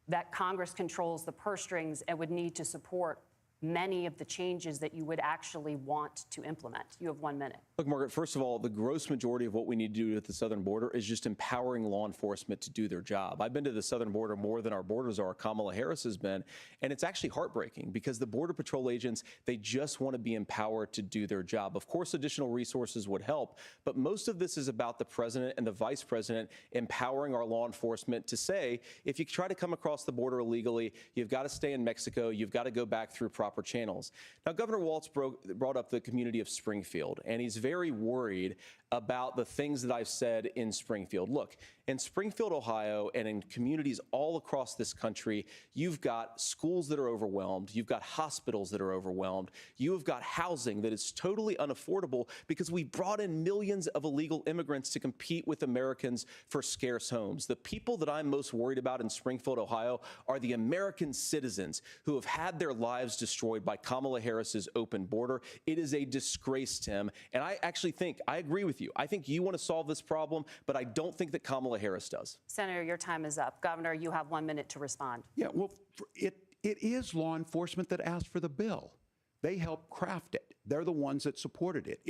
that Congress controls the purse strings and would need to support many of the changes that you would actually want to implement? You have 1 minute. Look, Margaret, first of all, the gross majority of what we need to do at the southern border is just empowering law enforcement to do their job. I've been to the southern border more than our borders are. Kamala Harris has been, and it's actually heartbreaking because the Border Patrol agents, they just want to be empowered to do their job. Of course, additional resources would help, but most of this is about the president and the vice president empowering our law enforcement to say, if you try to come across the border illegally, you've got to stay in Mexico, you've got to go back through proper channels. Now, Governor Walz brought up the community of Springfield, and he's very worried about the things that I've said in Springfield. Look, in Springfield, Ohio, and in communities all across this country, you've got schools that are overwhelmed. You've got hospitals that are overwhelmed. You have got housing that is totally unaffordable because we brought in millions of illegal immigrants to compete with Americans for scarce homes. The people that I'm most worried about in Springfield, Ohio, are the American citizens who have had their lives destroyed by Kamala Harris's open border. It is a disgrace, Tim. And I actually think, I agree with you. I think you want to solve this problem, but I don't think that Kamala Harris does. Senator, your time is up. Governor, you have 1 minute to respond. Yeah, well, it is law enforcement that asked for the bill. They helped craft it. They're the ones that supported it.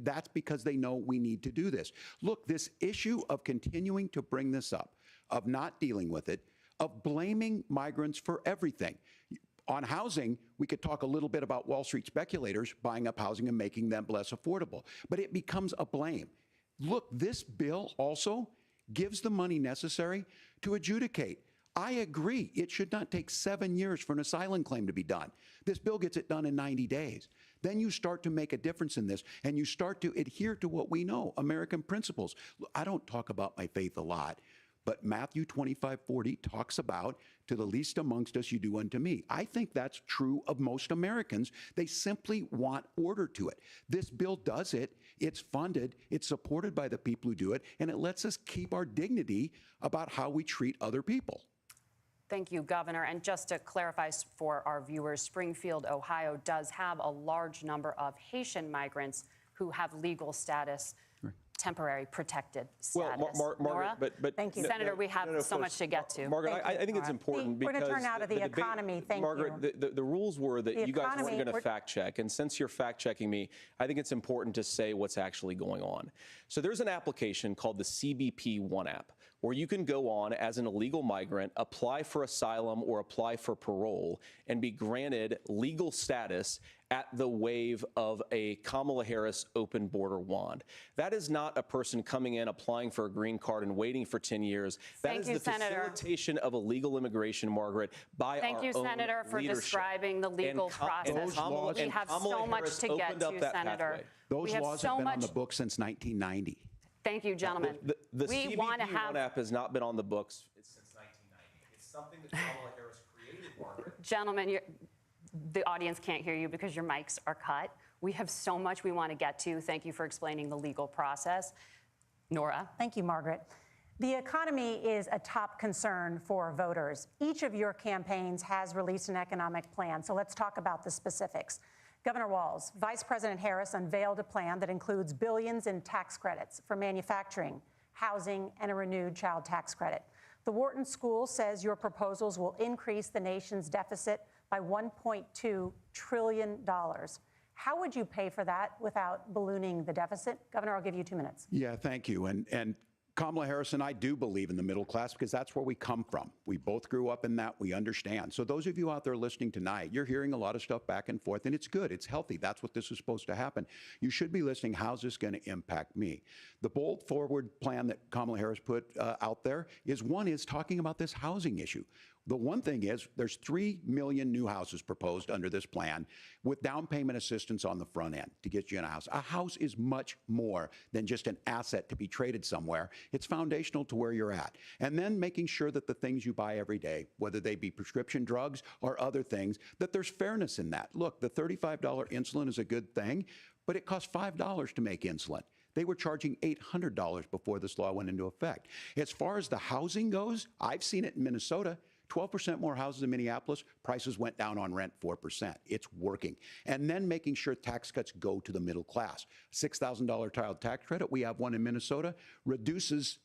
That's because they know we need to do this. Look, this issue of continuing to bring this up, of not dealing with it, of blaming migrants for everything. On housing, we could talk a little bit about Wall Street speculators buying up housing and making them less affordable, but it becomes a blame. Look, this bill also gives the money necessary to adjudicate. I agree, it should not take 7 years for an asylum claim to be done. This bill gets it done in 90 days. Then you start to make a difference in this, and you start to adhere to what we know, American principles. I don't talk about my faith a lot, but Matthew 25:40 talks about, to the least amongst us you do unto me. I think that's true of most Americans. They simply want order to it. This bill does it. It's funded. It's supported by the people who do it. And it lets us keep our dignity about how we treat other people. Thank you, Governor. And just to clarify for our viewers, Springfield, Ohio does have a large number of Haitian migrants who have legal status, temporary protected status. Well, Margaret, but thank you, Senator. We have so much to get to. Margaret, I think it's important because we're going to turn out of the economy. Thank Margaret, you. the rules were that you guys weren't going to fact check, and since you're fact checking me, I think it's important to say what's actually going on. So there's an application called the CBP One app, where you can go on as an illegal migrant, apply for asylum or apply for parole, and be granted legal status at the wave of a Kamala Harris open border wand. That is not a person coming in, applying for a green card and waiting for 10 years. That is the facilitation of illegal immigration, Margaret, by our own Thank you, Senator, for describing the legal process. We have so much to get to, Senator. Those laws have been on the books since 1990. Thank you, gentlemen. The CBP One app has not been on the books since 1990. It's something that Kamala Harris created, Margaret. Gentlemen, the audience can't hear you because your mics are cut. We have so much we want to get to. Thank you for explaining the legal process. Nora. Thank you, Margaret. The economy is a top concern for voters. Each of your campaigns has released an economic plan, so let's talk about the specifics. Governor Walz, Vice President Harris unveiled a plan that includes billions in tax credits for manufacturing, housing, and a renewed child tax credit. The Wharton School says your proposals will increase the nation's deficit by $1.2 trillion. How would you pay for that without ballooning the deficit? Governor, I'll give you 2 minutes. Yeah, thank you. And Kamala Harris and I do believe in the middle class because that's where we come from. We both grew up in that. We understand. So those of you out there listening tonight, you're hearing a lot of stuff back and forth, and it's good. It's healthy. That's what this is supposed to happen. You should be listening. How's this going to impact me? The bold forward plan that Kamala Harris put out there is talking about this housing issue. The one thing is there's 3 million new houses proposed under this plan with down payment assistance on the front end to get you in a house. A house is much more than just an asset to be traded somewhere. It's foundational to where you're at. And then making sure that the things you buy every day, whether they be prescription drugs or other things, that there's fairness in that. Look, the $35 insulin is a good thing, but it costs $5 to make insulin. They were charging $800 before this law went into effect. As far as the housing goes, I've seen it in Minnesota. 12% more houses in Minneapolis, prices went down on rent 4%. It's working. And then making sure tax cuts go to the middle class. $6,000 child tax credit, we have one in Minnesota, reduces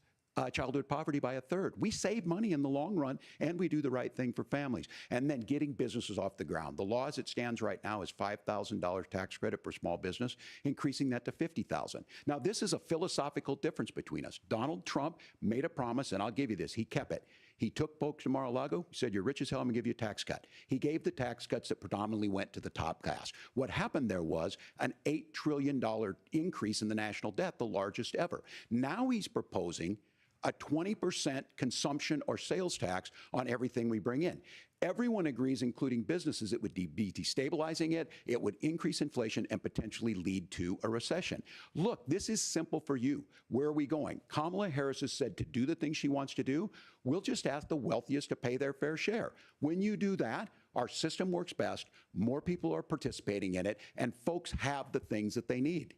childhood poverty by 1/3. We save money in the long run, and we do the right thing for families. And then getting businesses off the ground. The law as it stands right now is $5,000 tax credit for small business, increasing that to $50,000. Now, this is a philosophical difference between us. Donald Trump made a promise, and I'll give you this, he kept it. He took folks to Mar-a-Lago, he said, you're rich as hell, I'm gonna give you a tax cut. He gave the tax cuts that predominantly went to the top class. What happened there was an $8 trillion increase in the national debt, the largest ever. Now he's proposing a 20% consumption or sales tax on everything we bring in. Everyone agrees, including businesses, it would be destabilizing it, it would increase inflation and potentially lead to a recession. Look, this is simple for you. Where are we going? Kamala Harris has said to do the things she wants to do, we'll just ask the wealthiest to pay their fair share. When you do that, our system works best, more people are participating in it, and folks have the things that they need.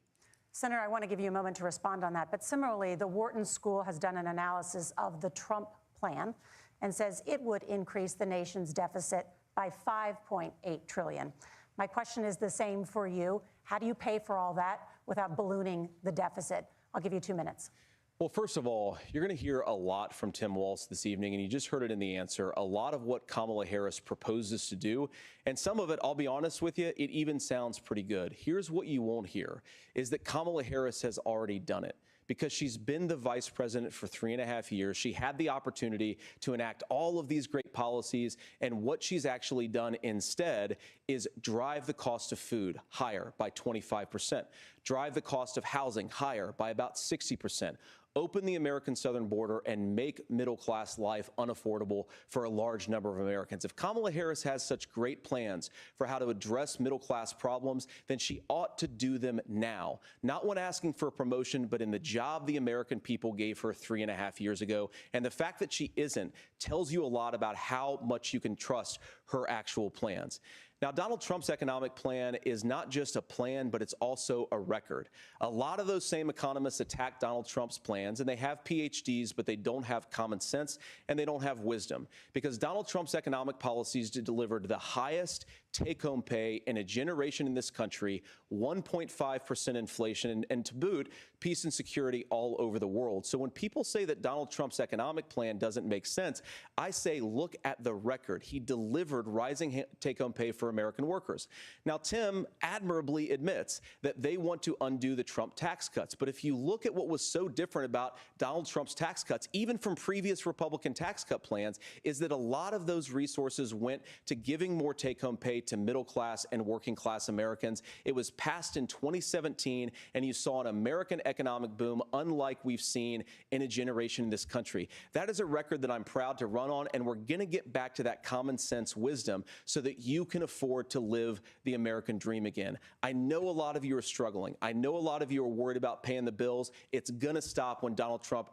Senator, I want to give you a moment to respond on that. But similarly, the Wharton School has done an analysis of the Trump plan and says it would increase the nation's deficit by $5.8 trillion. My question is the same for you. How do you pay for all that without ballooning the deficit? I'll give you 2 minutes. Well, first of all, you're going to hear a lot from Tim Walz this evening, and you just heard it in the answer, a lot of what Kamala Harris proposes to do. And some of it, I'll be honest with you, it even sounds pretty good. Here's what you won't hear, is that Kamala Harris has already done it. Because she's been the vice president for 3.5 years. She had the opportunity to enact all of these great policies, and what she's actually done instead is drive the cost of food higher by 25%, drive the cost of housing higher by about 60%, open the American southern border and make middle-class life unaffordable for a large number of Americans. If Kamala Harris has such great plans for how to address middle-class problems, then she ought to do them now. Not when asking for a promotion, but in the job the American people gave her 3.5 years ago. And the fact that she isn't tells you a lot about how much you can trust her actual plans. Now, Donald Trump's economic plan is not just a plan, but it's also a record. A lot of those same economists attack Donald Trump's plans, and they have PhDs, but they don't have common sense and they don't have wisdom, because Donald Trump's economic policies delivered the highest take-home pay in a generation in this country, 1.5% inflation, and to boot, peace and security all over the world. So when people say that Donald Trump's economic plan doesn't make sense, I say look at the record. He delivered rising take-home pay for American workers. Now, Tim admirably admits that they want to undo the Trump tax cuts. But if you look at what was so different about Donald Trump's tax cuts, even from previous Republican tax cut plans, is that a lot of those resources went to giving more take-home pay to middle class and working class Americans. It was passed in 2017, and you saw an American economic boom unlike we've seen in a generation in this country. That is a record that I'm proud to run on, and we're going to get back to that common sense wisdom so that you can afford to live the American dream again. I know a lot of you are struggling. I know a lot of you are worried about paying the bills. It's going to stop when Donald Trump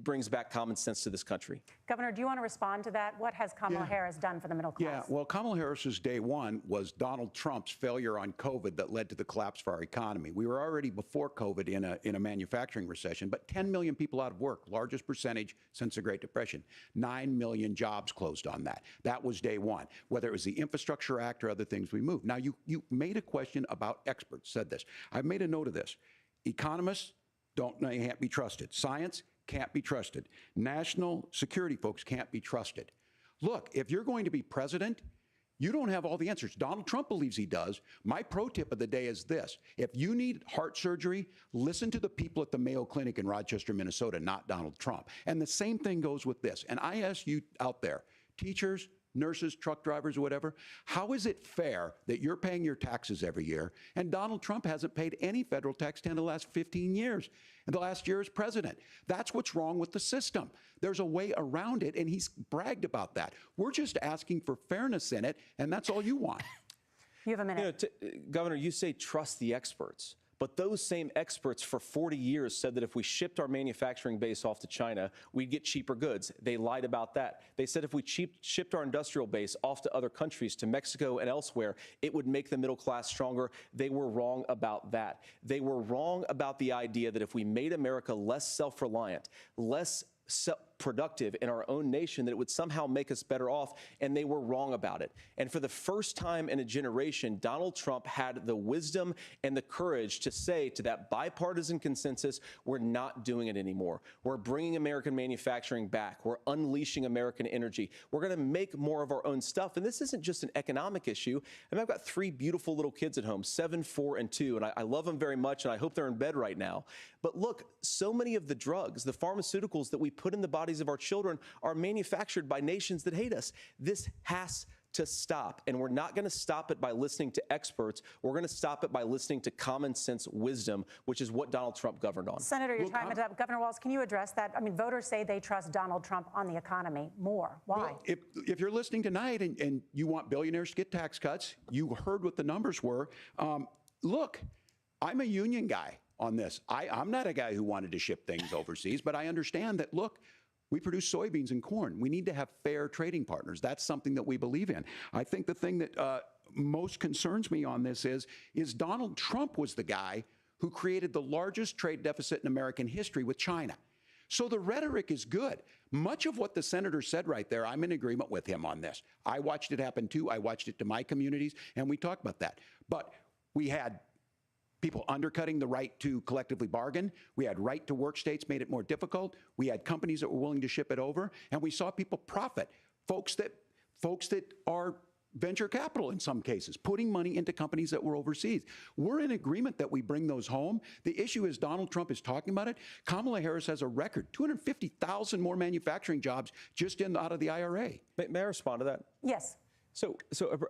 brings back common sense to this country. Governor, do you want to respond to that? What has Kamala Harris done for the middle class? Yeah, well, Kamala Harris's day one was Donald Trump's failure on COVID that led to the collapse of our economy. We were already before COVID in a manufacturing recession, but 10 million people out of work, largest percentage since the Great Depression. 9 million jobs closed on that. That was day one. Whether it was the Infrastructure Act or other things we moved. Now, you made a question about experts, said this. I've made a note of this. Economists can't be trusted. Science can't be trusted. National security folks can't be trusted. Look, if you're going to be president, You don't have all the answers. Donald Trump believes he does. My pro tip of the day is this. If you need heart surgery, listen to the people at the Mayo Clinic in Rochester, Minnesota, not Donald Trump. And the same thing goes with this. And I ask you out there, teachers, nurses, truck drivers, or whatever, how is it fair that you're paying your taxes every year and Donald Trump hasn't paid any federal tax in the last 15 years, and the last year as president? That's what's wrong with the system. There's a way around it, and he's bragged about that. We're just asking for fairness in it, and that's all you want. You have a minute. Governor, you say trust the experts. But those same experts for 40 years said that if we shipped our manufacturing base off to China, we'd get cheaper goods. They lied about that. They said if we shipped our industrial base off to other countries, to Mexico and elsewhere, it would make the middle class stronger. They were wrong about that. They were wrong about the idea that if we made America less self-reliant, less productive in our own nation, that it would somehow make us better off, and they were wrong about it. And for the first time in a generation, Donald Trump had the wisdom and the courage to say to that bipartisan consensus, we're not doing it anymore. We're bringing American manufacturing back. We're unleashing American energy. We're going to make more of our own stuff. And this isn't just an economic issue. I mean, I've got 3 beautiful little kids at home, 7, 4, and 2, and I love them very much, and I hope they're in bed right now. But look, so many of the drugs, the pharmaceuticals that we put in the bodies of our children are manufactured by nations that hate us. This has to stop, and we're not going to stop it by listening to experts. We're going to stop it by listening to common sense wisdom, which is what Donald Trump governed on. Senator, your time is up. Governor Walz, can you address that? I mean, voters say they trust Donald Trump on the economy more. Why? Well, if you're listening tonight and you want billionaires to get tax cuts, you heard what the numbers were. Look, I'm a union guy on this. I'm not a guy who wanted to ship things overseas, but I understand that, look, we produce soybeans and corn. We need to have fair trading partners. That's something that we believe in. I think the thing that most concerns me on this is Donald Trump was the guy who created the largest trade deficit in American history with China. So the rhetoric is good. Much of what the senator said right there, I'm in agreement with him on this. I watched it happen too. I watched it to my communities, and we talked about that. But we had people undercutting the right to collectively bargain. We had right to work states made it more difficult. We had companies that were willing to ship it over, and we saw people profit. Folks that are venture capital in some cases, putting money into companies that were overseas. We're in agreement that we bring those home. The issue is Donald Trump is talking about it. Kamala Harris has a record, 250,000 more manufacturing jobs just out of the IRA. May I respond to that? Yes. So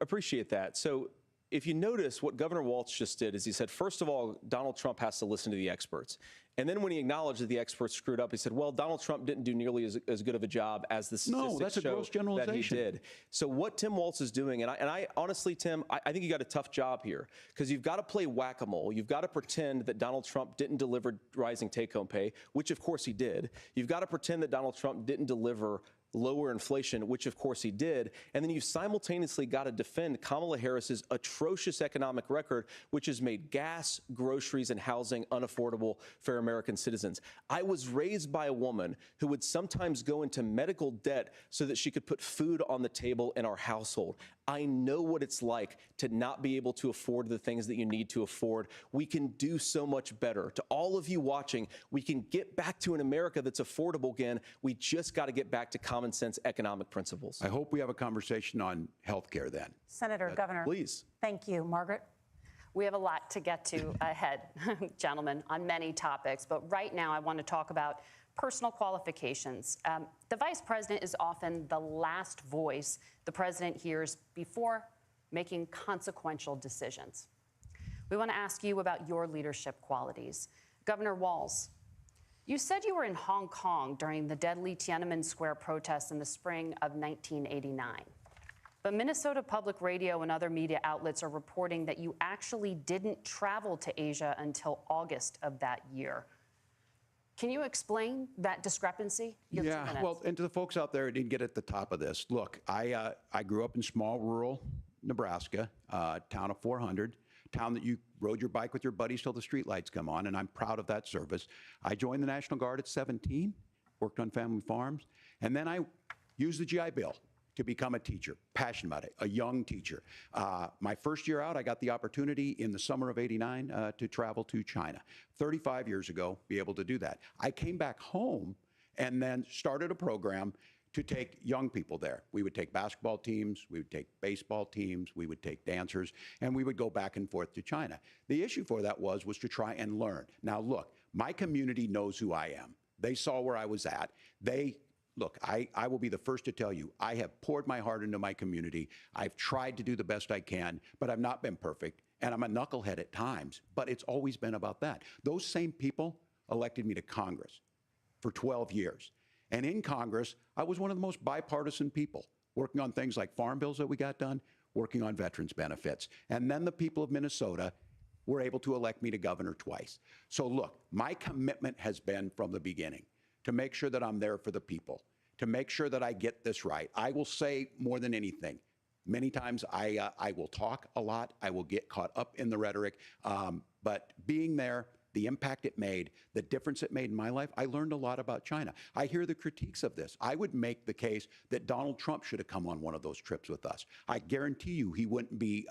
appreciate that. So if you notice, what Governor Walz just did is he said, first of all, Donald Trump has to listen to the experts. And then when he acknowledged that the experts screwed up, he said, well, Donald Trump didn't do nearly as good of a job as the statistics show that he did. So what Tim Walz is doing, and I honestly, Tim, I think you got a tough job here, because you've got to play whack-a-mole. You've got to pretend that Donald Trump didn't deliver rising take-home pay, which of course he did. You've got to pretend that Donald Trump didn't deliver lower inflation, which of course he did. And then you've simultaneously got to defend Kamala Harris's atrocious economic record, which has made gas, groceries, and housing unaffordable for American citizens. I was raised by a woman who would sometimes go into medical debt so that she could put food on the table in our household. I know what it's like to not be able to afford the things that you need to afford. We can do so much better. To all of you watching, we can get back to an America that's affordable again. We just got to get back to common sense economic principles. I hope we have a conversation on health care then. Senator, Governor. Please. Thank you. Margaret? We have a lot to get to ahead, gentlemen, on many topics. But right now, I want to talk about personal qualifications. The vice president is often the last voice the president hears before making consequential decisions. We want to ask you about your leadership qualities. Governor Walz, you said you were in Hong Kong during the deadly Tiananmen Square protests in the spring of 1989. But Minnesota Public Radio and other media outlets are reporting that you actually didn't travel to Asia until August of that year. Can you explain that discrepancy? Yeah, well, and to the folks out there who didn't get at the top of this, look, I grew up in small rural Nebraska, town of 400, town that you rode your bike with your buddies till the streetlights come on, and I'm proud of that service. I joined the National Guard at 17, worked on family farms, and then I used the GI Bill to become a teacher, passionate about it, a young teacher. My first year out, I got the opportunity in the summer of '89 to travel to China. 35 years ago, be able to do that. I came back home and then started a program to take young people there. We would take basketball teams, we would take baseball teams, we would take dancers, and we would go back and forth to China. The issue for that was to try and learn. Now, look, my community knows who I am. They saw where I was at. Look, I will be the first to tell you, I have poured my heart into my community. I've tried to do the best I can, but I've not been perfect. And I'm a knucklehead at times, but it's always been about that. Those same people elected me to Congress for 12 years. And in Congress, I was one of the most bipartisan people, working on things like farm bills that we got done, working on veterans benefits. And then the people of Minnesota were able to elect me to governor twice. So look, my commitment has been from the beginning to make sure that I'm there for the people, to make sure that I get this right. I will say more than anything, many times I will talk a lot, I will get caught up in the rhetoric, but being there, the impact it made, the difference it made in my life, I learned a lot about China. I hear the critiques of this. I would make the case that Donald Trump should have come on one of those trips with us. I guarantee you he wouldn't be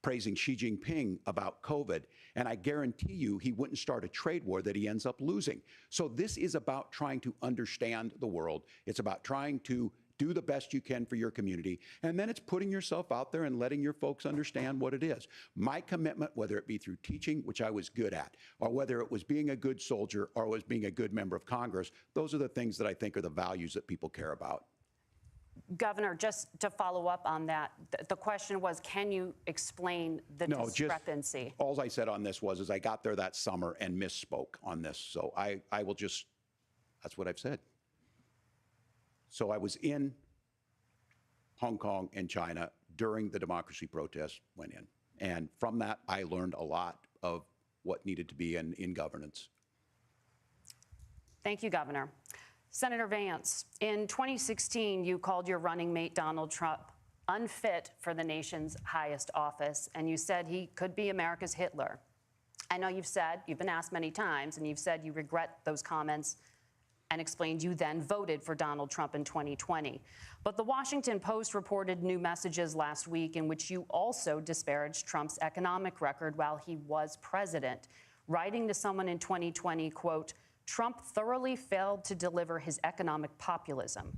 praising Xi Jinping about COVID, and I guarantee you he wouldn't start a trade war that he ends up losing. So this is about trying to understand the world. It's about trying to do the best you can for your community, and then it's putting yourself out there and letting your folks understand what it is. My commitment, whether it be through teaching, which I was good at, or whether it was being a good soldier or was being a good member of Congress, those are the things that I think are the values that people care about. Governor, just to follow up on that, the question was, can you explain the discrepancy? All I said on this was I got there that summer and misspoke on this. So I will just, that's what I've said. So I was in Hong Kong and China during the democracy protests went in. And from that, I learned a lot of what needed to be in governance. Thank you, Governor. Senator Vance, in 2016, you called your running mate Donald Trump unfit for the nation's highest office, and you said he could be America's Hitler. I know you've been asked many times, and you've said you regret those comments and explained you then voted for Donald Trump in 2020. But the Washington Post reported new messages last week in which you also disparaged Trump's economic record while he was president, writing to someone in 2020, quote, "Trump thoroughly failed to deliver his economic populism."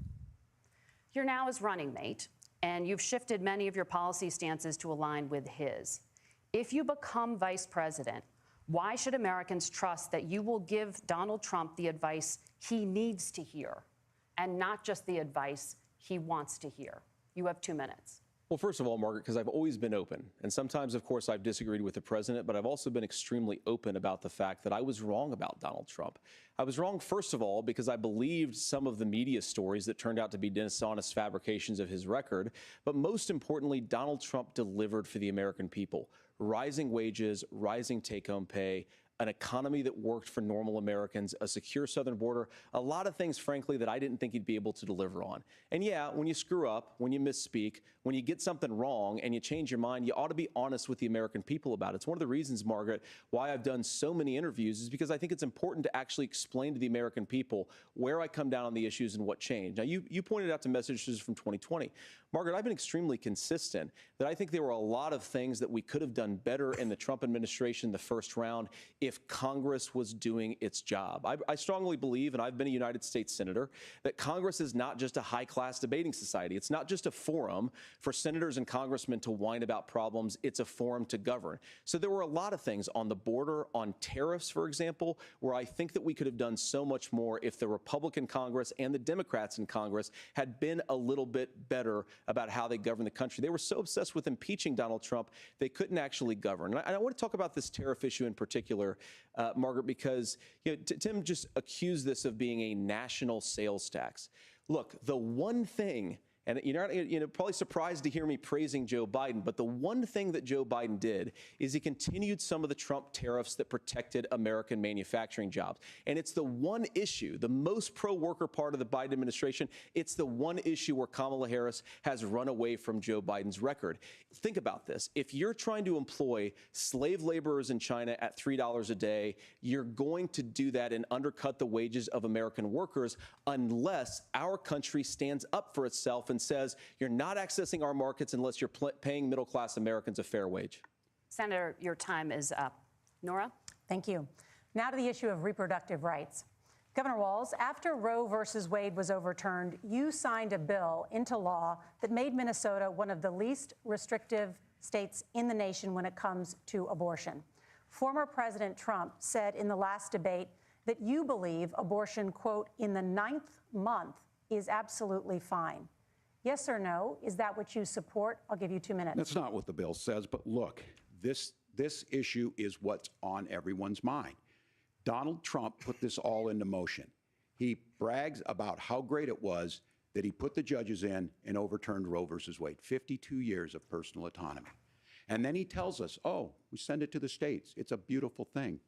You're now his running mate, and you've shifted many of your policy stances to align with his. If you become vice president, why should Americans trust that you will give Donald Trump the advice he needs to hear and not just the advice he wants to hear? You have 2 minutes. Well, first of all, Margaret, because I've always been open. And sometimes, of course, I've disagreed with the president, but I've also been extremely open about the fact that I was wrong about Donald Trump. I was wrong, first of all, because I believed some of the media stories that turned out to be dishonest fabrications of his record. But most importantly, Donald Trump delivered for the American people. Rising wages, rising take-home pay, an economy that worked for normal Americans, a secure southern border, a lot of things, frankly, that I didn't think he'd be able to deliver on. And yeah, when you screw up, when you misspeak, when you get something wrong and you change your mind, you ought to be honest with the American people about it. It's one of the reasons, Margaret, why I've done so many interviews is because I think it's important to actually explain to the American people where I come down on the issues and what changed. Now, you pointed out to messages from 2020. Margaret, I've been extremely consistent that I think there were a lot of things that we could have done better in the Trump administration the first round if Congress was doing its job. I strongly believe, and I've been a United States Senator, that Congress is not just a high-class debating society. It's not just a forum for senators and congressmen to whine about problems. It's a forum to govern. So there were a lot of things on the border, on tariffs, for example, where I think that we could have done so much more if the Republican Congress and the Democrats in Congress had been a little bit better about how they govern the country. They were so obsessed with impeaching Donald Trump, they couldn't actually govern. And I want to talk about this tariff issue in particular, Margaret, because Tim just accused this of being a national sales tax. Look, the one thing, and you're probably surprised to hear me praising Joe Biden, but the one thing that Joe Biden did is he continued some of the Trump tariffs that protected American manufacturing jobs. And it's the one issue, the most pro-worker part of the Biden administration, it's the one issue where Kamala Harris has run away from Joe Biden's record. Think about this. If you're trying to employ slave laborers in China at $3 a day, you're going to do that and undercut the wages of American workers unless our country stands up for itself and says you're not accessing our markets unless you're paying middle-class Americans a fair wage. Senator, your time is up. Nora? Thank you. Now to the issue of reproductive rights. Governor Walz, after Roe versus Wade was overturned, you signed a bill into law that made Minnesota one of the least restrictive states in the nation when it comes to abortion. Former President Trump said in the last debate that you believe abortion, quote, in the 9th month is absolutely fine. Yes or no? Is that what you support? I'll give you 2 minutes. That's not what the bill says, but look, this issue is what's on everyone's mind. Donald Trump put this all into motion. He brags about how great it was that he put the judges in and overturned Roe versus Wade, 52 years of personal autonomy. And then he tells us, oh, we send it to the states. It's a beautiful thing.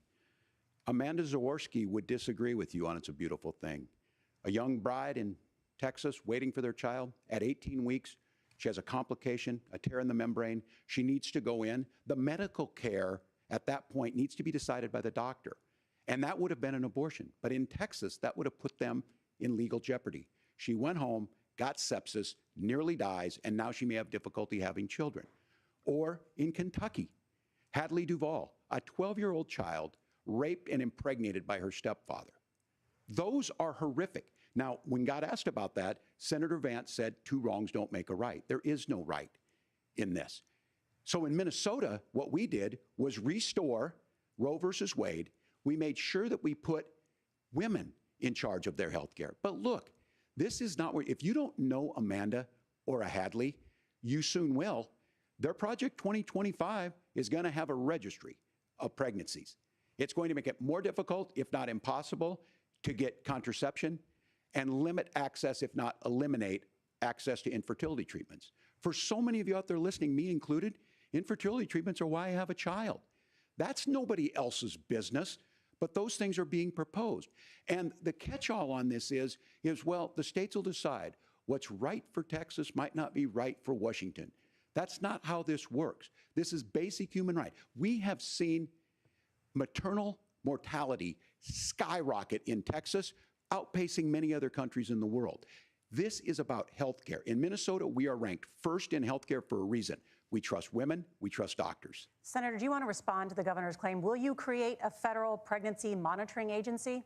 Amanda Zaworski would disagree with you on it's a beautiful thing. A young bride in Texas waiting for their child at 18 weeks. She has a complication, a tear in the membrane. She needs to go in. The medical care at that point needs to be decided by the doctor. And that would have been an abortion. But in Texas, that would have put them in legal jeopardy. She went home, got sepsis, nearly dies, and now she may have difficulty having children. Or in Kentucky, Hadley Duval, a 12-year-old child raped and impregnated by her stepfather. Those are horrific. Now, when God asked about that, Senator Vance said 2 wrongs don't make a right. There is no right in this. So in Minnesota, what we did was restore Roe versus Wade. We made sure that we put women in charge of their health care. But look, this is not where, if you don't know Amanda or a Hadley, you soon will. Their Project 2025 is going to have a registry of pregnancies. It's going to make it more difficult, if not impossible, to get contraception and limit access, if not eliminate access to infertility treatments. For so many of you out there listening, me included, infertility treatments are why I have a child. That's nobody else's business, but those things are being proposed. And the catch-all on this is, well, the states will decide what's right for Texas might not be right for Washington. That's not how this works. This is basic human right. We have seen maternal mortality skyrocket in Texas, outpacing many other countries in the world. This is about health care. In Minnesota, we are ranked first in health care for a reason. We trust women, we trust doctors. Senator, do you want to respond to the governor's claim? Will you create a federal pregnancy monitoring agency?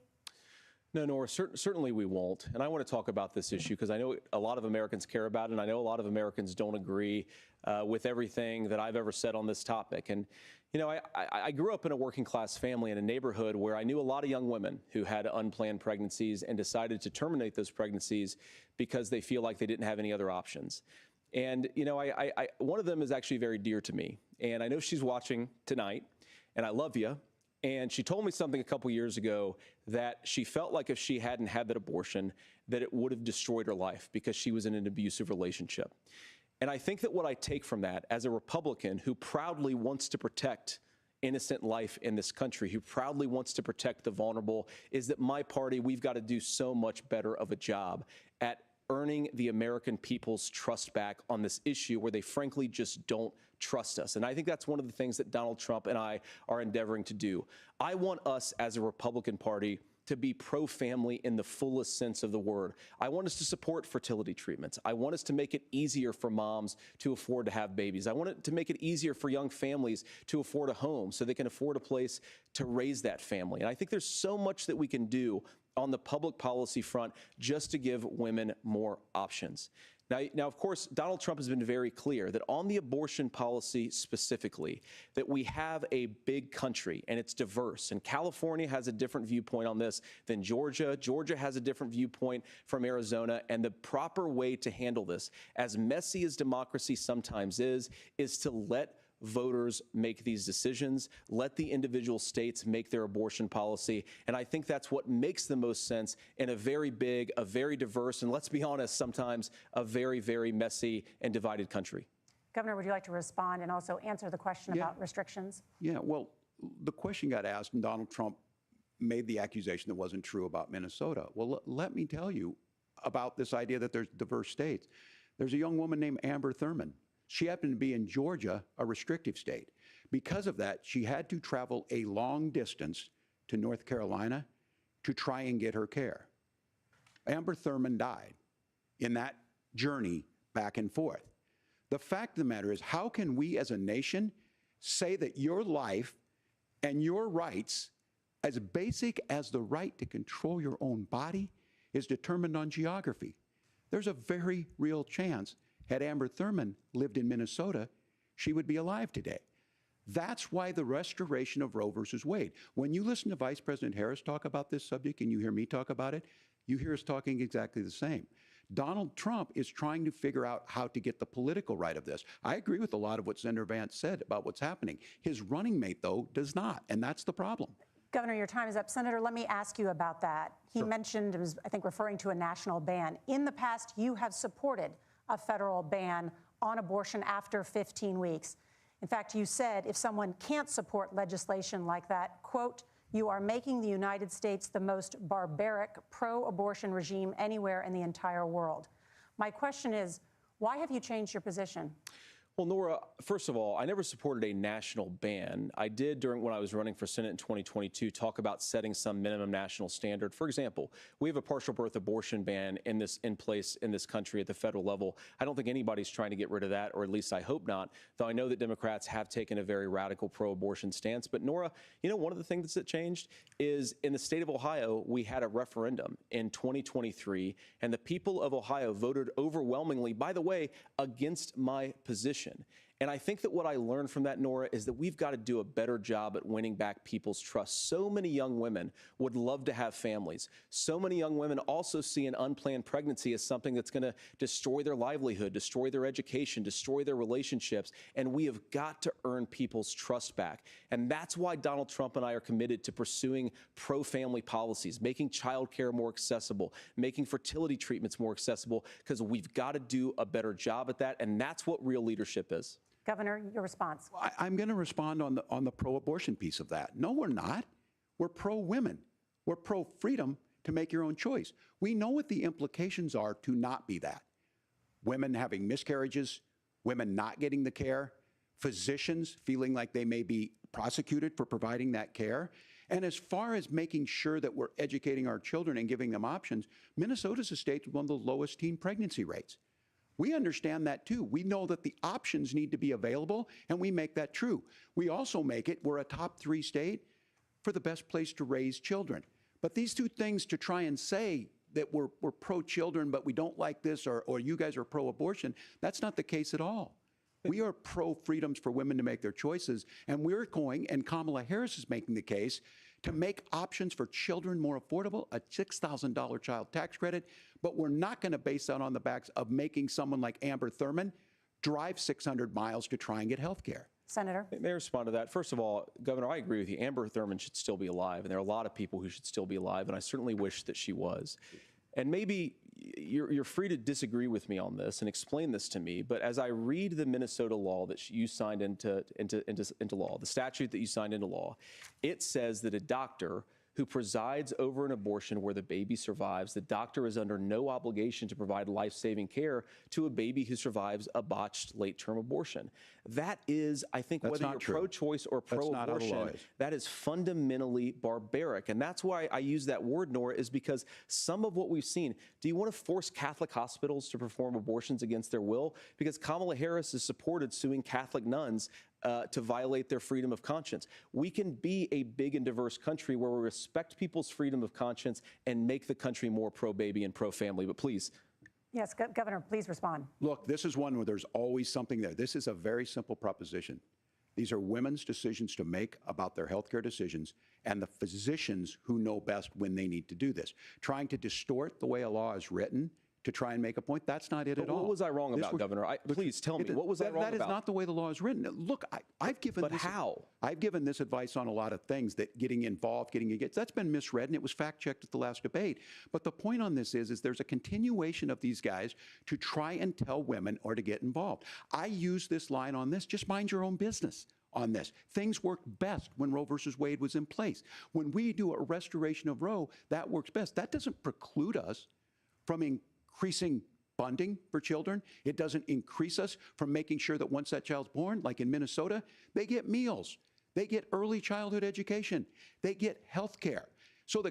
No, Nora, certainly we won't. And I want to talk about this issue because I know a lot of Americans care about it, and I know a lot of Americans don't agree with everything that I've ever said on this topic. And, you know, I grew up in a working class family in a neighborhood where I knew a lot of young women who had unplanned pregnancies and decided to terminate those pregnancies because they feel like they didn't have any other options. And, you know, one of them is actually very dear to me. And I know she's watching tonight, and I love you. And she told me something a couple years ago that she felt like if she hadn't had that abortion, that it would have destroyed her life because she was in an abusive relationship. And I think that what I take from that as a Republican who proudly wants to protect innocent life in this country, who proudly wants to protect the vulnerable, is that my party, we've got to do so much better of a job at earning the American people's trust back on this issue where they frankly just don't trust us. And I think that's one of the things that Donald Trump and I are endeavoring to do. I want us as a Republican Party to be pro-family in the fullest sense of the word. I want us to support fertility treatments. I want us to make it easier for moms to afford to have babies. I want it to make it easier for young families to afford a home so they can afford a place to raise that family. And I think there's so much that we can do on the public policy front just to give women more options. Now, of course, Donald Trump has been very clear that on the abortion policy specifically, that we have a big country and it's diverse. And California has a different viewpoint on this than Georgia. Georgia has a different viewpoint from Arizona. And the proper way to handle this, as messy as democracy sometimes is to let voters make these decisions, let the individual states make their abortion policy. And I think that's what makes the most sense in a very big, a very diverse, and let's be honest, sometimes a very, very messy and divided country. Governor, would you like to respond and also answer the question about restrictions? Yeah, well, the question got asked and Donald Trump made the accusation that wasn't true about Minnesota. Well, let me tell you about this idea that there's diverse states. There's a young woman named Amber Thurman. She happened to be in Georgia, a restrictive state. Because of that, she had to travel a long distance to North Carolina to try and get her care. Amber Thurman died in that journey back and forth. The fact of the matter is, how can we as a nation say that your life and your rights as basic as the right to control your own body is determined on geography. There's a very real chance, had Amber Thurman lived in Minnesota, she would be alive today. That's why the restoration of Roe versus Wade. When you listen to Vice President Harris talk about this subject and you hear me talk about it, you hear us talking exactly the same. Donald Trump is trying to figure out how to get the political right of this. I agree with a lot of what Senator Vance said about what's happening. His running mate, though, does not, and that's the problem. Governor, your time is up. Senator, let me ask you about that. He mentioned, was, I think, referring to a national ban. In the past, you have supported a federal ban on abortion after 15 weeks. In fact, you said if someone can't support legislation like that, quote, you are making the United States the most barbaric pro-abortion regime anywhere in the entire world. My question is, why have you changed your position? Well, Nora, first of all, I never supported a national ban. I did when I was running for Senate in 2022 talk about setting some minimum national standard. For example, we have a partial birth abortion ban in place in this country at the federal level. I don't think anybody's trying to get rid of that, or at least I hope not, though I know that Democrats have taken a very radical pro-abortion stance. But Nora, you know, one of the things that changed is in the state of Ohio, we had a referendum in 2023, and the people of Ohio voted overwhelmingly, by the way, against my position. And I think that what I learned from that, Nora, is that we've got to do a better job at winning back people's trust. So many young women would love to have families. So many young women also see an unplanned pregnancy as something that's going to destroy their livelihood, destroy their education, destroy their relationships. And we have got to earn people's trust back. And that's why Donald Trump and I are committed to pursuing pro-family policies, making childcare more accessible, making fertility treatments more accessible, because we've got to do a better job at that. And that's what real leadership is. Governor, your response. I'm going to respond on the pro-abortion piece of that. No, we're not. We're pro-women. We're pro-freedom to make your own choice. We know what the implications are to not be that. Women having miscarriages, women not getting the care, physicians feeling like they may be prosecuted for providing that care. And as far as making sure that we're educating our children and giving them options, Minnesota's a state with one of the lowest teen pregnancy rates. We understand that too. We know that the options need to be available, and we make that true. We also make it, we're a top 3 state for the best place to raise children. But these two things to try and say that we're pro-children, but we don't like this, or you guys are pro-abortion, that's not the case at all. We are pro-freedoms for women to make their choices, and we're going, and Kamala Harris is making the case, to make options for children more affordable, a $6,000 child tax credit, but we're not going to base that on the backs of making someone like Amber Thurman drive 600 miles to try and get health care. Senator? May I respond to that? First of all, Governor, I agree with you. Amber Thurman should still be alive, and there are a lot of people who should still be alive, and I certainly wish that she was. And maybe you're free to disagree with me on this and explain this to me, but as I read the Minnesota law that you signed into law, the statute that you signed into law, it says that a doctor who presides over an abortion where the baby survives, the doctor is under no obligation to provide life-saving care to a baby who survives a botched late-term abortion. That is, I think, whether you're pro-choice or pro-abortion, that is fundamentally barbaric. And that's why I use that word, Nora, is because some of what we've seen, do you want to force Catholic hospitals to perform abortions against their will? Because Kamala Harris has supported suing Catholic nuns to violate their freedom of conscience. We can be a big and diverse country where we respect people's freedom of conscience and make the country more pro-baby and pro-family. But please. Yes, Governor, please respond. Look, this is one where there's always something there. This is a very simple proposition. These are women's decisions to make about their healthcare decisions, and the physicians who know best when they need to do this. Trying to distort the way a law is written to try and make a point, that's not it at all. What was I wrong about, Governor? Please tell me, what was I wrong about? That is not the way the law is written. Look, I've given But this, how? I've given this advice on a lot of things, that getting involved, getting engaged, that's been misread, and it was fact-checked at the last debate. But the point on this is there's a continuation of these guys to try and tell women or to get involved. I use this line on this, just mind your own business on this. Things worked best when Roe versus Wade was in place. When we do a restoration of Roe, that works best. That doesn't preclude us from increasing funding for children. It doesn't increase us from making sure that once that child's born, like in Minnesota, they get meals, they get early childhood education, they get health care. So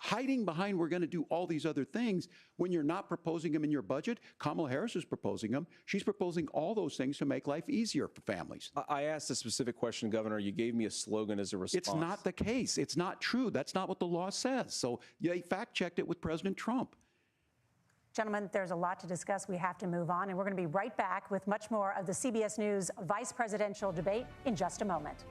hiding behind we're going to do all these other things when you're not proposing them in your budget. Kamala Harris is proposing them. She's proposing all those things to make life easier for families. I asked a specific question, Governor. You gave me a slogan as a response. It's not the case. It's not true. That's not what the law says. So they fact-checked it with President Trump. Gentlemen, there's a lot to discuss. We have to move on, and we're going to be right back with much more of the CBS News vice presidential debate in just a moment.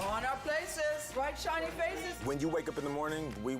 On our places, bright, shiny faces. When you wake up in the morning, we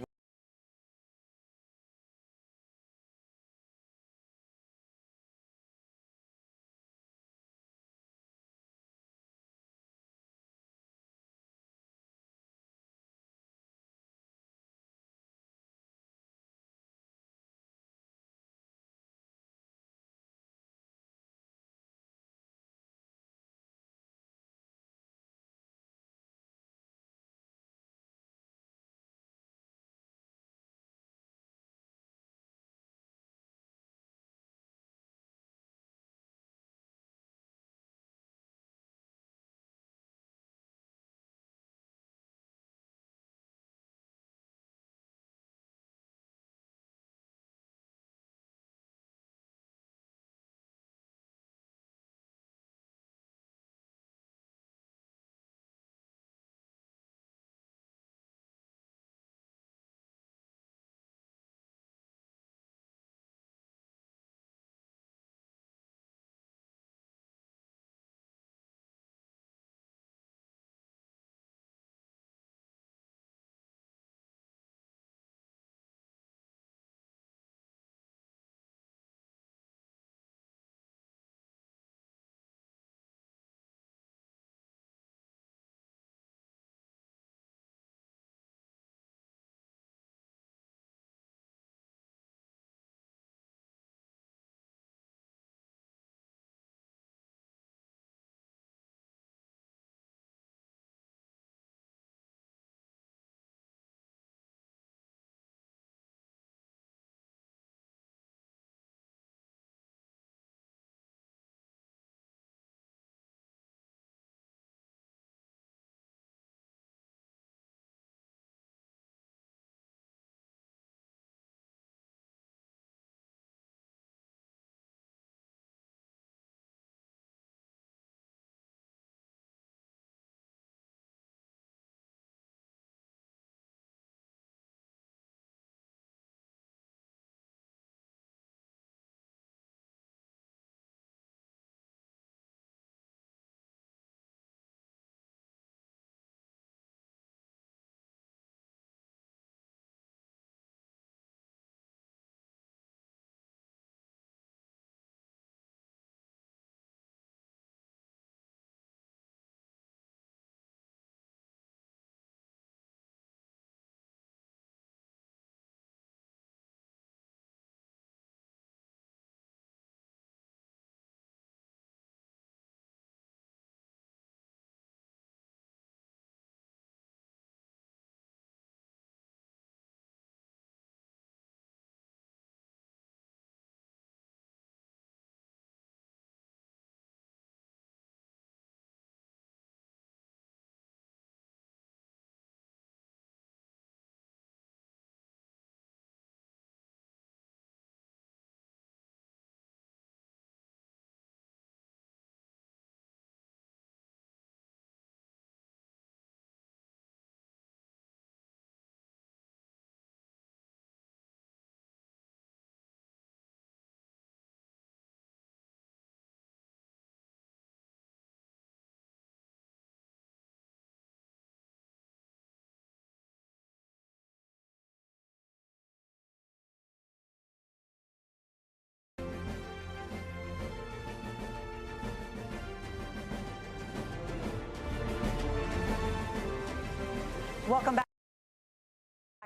Welcome back.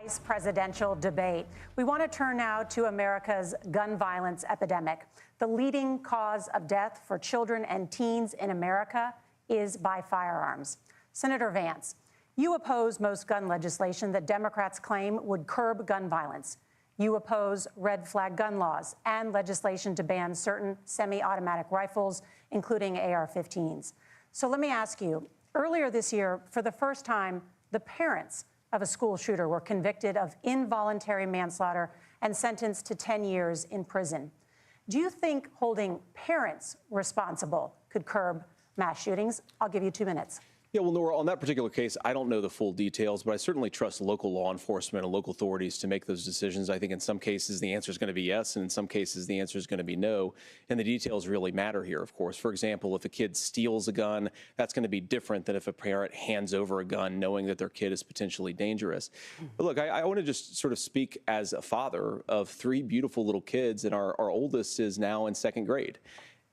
Vice presidential debate. We want to turn now to America's gun violence epidemic. The leading cause of death for children and teens in America is by firearms. Senator Vance, you oppose most gun legislation that Democrats claim would curb gun violence. You oppose red flag gun laws and legislation to ban certain semi-automatic rifles, including AR-15s. So let me ask you, earlier this year, for the first time, the parents of a school shooter were convicted of involuntary manslaughter and sentenced to 10 years in prison. Do you think holding parents responsible could curb mass shootings? I'll give you 2 minutes. Yeah, well, Nora, on that particular case, I don't know the full details, but I certainly trust local law enforcement and local authorities to make those decisions. I think in some cases the answer is going to be yes, and in some cases the answer is going to be no. And the details really matter here, of course. For example, if a kid steals a gun, that's going to be different than if a parent hands over a gun knowing that their kid is potentially dangerous. But look, I want to just sort of speak as a father of 3 beautiful little kids, and our oldest is now in 2nd grade.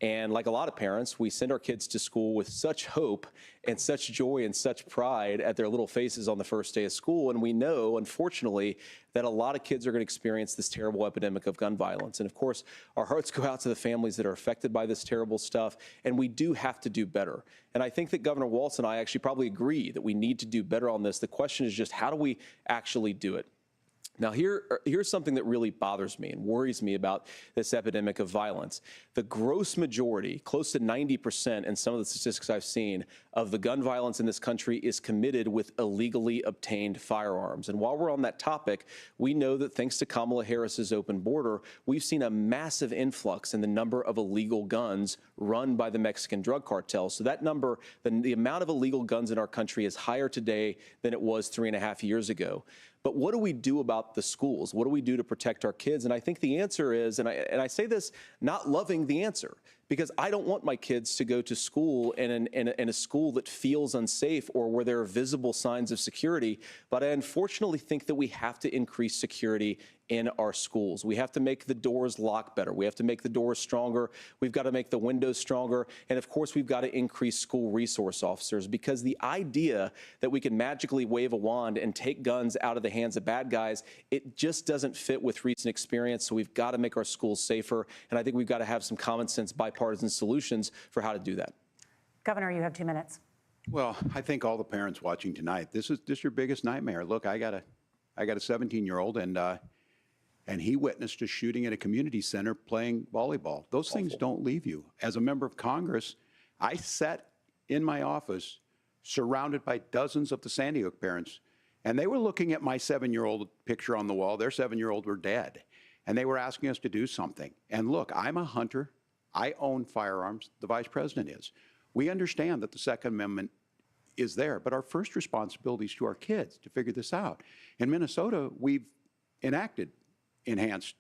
And like a lot of parents, we send our kids to school with such hope and such joy and such pride at their little faces on the first day of school. And we know, unfortunately, that a lot of kids are going to experience this terrible epidemic of gun violence. And of course, our hearts go out to the families that are affected by this terrible stuff. And we do have to do better. And I think that Governor Walz and I actually probably agree that we need to do better on this. The question is just, how do we actually do it? Now, here's something that really bothers me and worries me about this epidemic of violence. The gross majority, close to 90% in some of the statistics I've seen, of the gun violence in this country is committed with illegally obtained firearms. And while we're on that topic, we know that thanks to Kamala Harris's open border, we've seen a massive influx in the number of illegal guns run by the Mexican drug cartels. So that number, the amount of illegal guns in our country is higher today than it was 3.5 years ago. But what do we do about the schools? What do we do to protect our kids? And I think the answer is, and I say this not loving the answer, because I don't want my kids to go to school in a school that feels unsafe or where there are visible signs of security. But I unfortunately think that we have to increase security in our schools. We have to make the doors lock better. We have to make the doors stronger. We've got to make the windows stronger. And of course, we've got to increase school resource officers, because the idea that we can magically wave a wand and take guns out of the hands of bad guys, it just doesn't fit with recent experience. So we've got to make our schools safer. And I think we've got to have some common sense bipartisan solutions for how to do that. Governor, you have 2 minutes. Well, I think all the parents watching tonight, this is your biggest nightmare. Look, I got a 17-year-old, and he witnessed a shooting at a community center playing volleyball. Those things don't leave you. As a member of Congress, I sat in my office surrounded by dozens of the Sandy Hook parents, and they were looking at my 7-year-old picture on the wall. Their 7-year-old were dead, and they were asking us to do something. And look, I'm a hunter. I own firearms. The vice president is. We understand that the Second Amendment is there, but our first responsibility is to our kids to figure this out. In Minnesota, we've enacted enhanced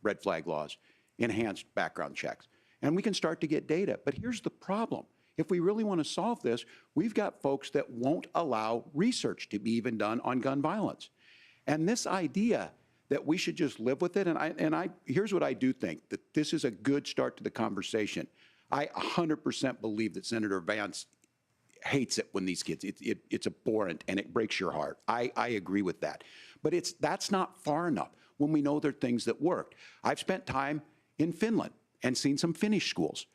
red flag laws, enhanced background checks, and we can start to get data. But here's the problem. If we really want to solve this, we've got folks that won't allow research to be even done on gun violence. And this idea that we should just live with it, and here's what I do think, that this is a good start to the conversation. I 100% believe that Senator Vance hates it when these kids, it's abhorrent and it breaks your heart. I agree with that. But that's not far enough when we know there are things that worked. I've spent time in Finland and seen some Finnish schools.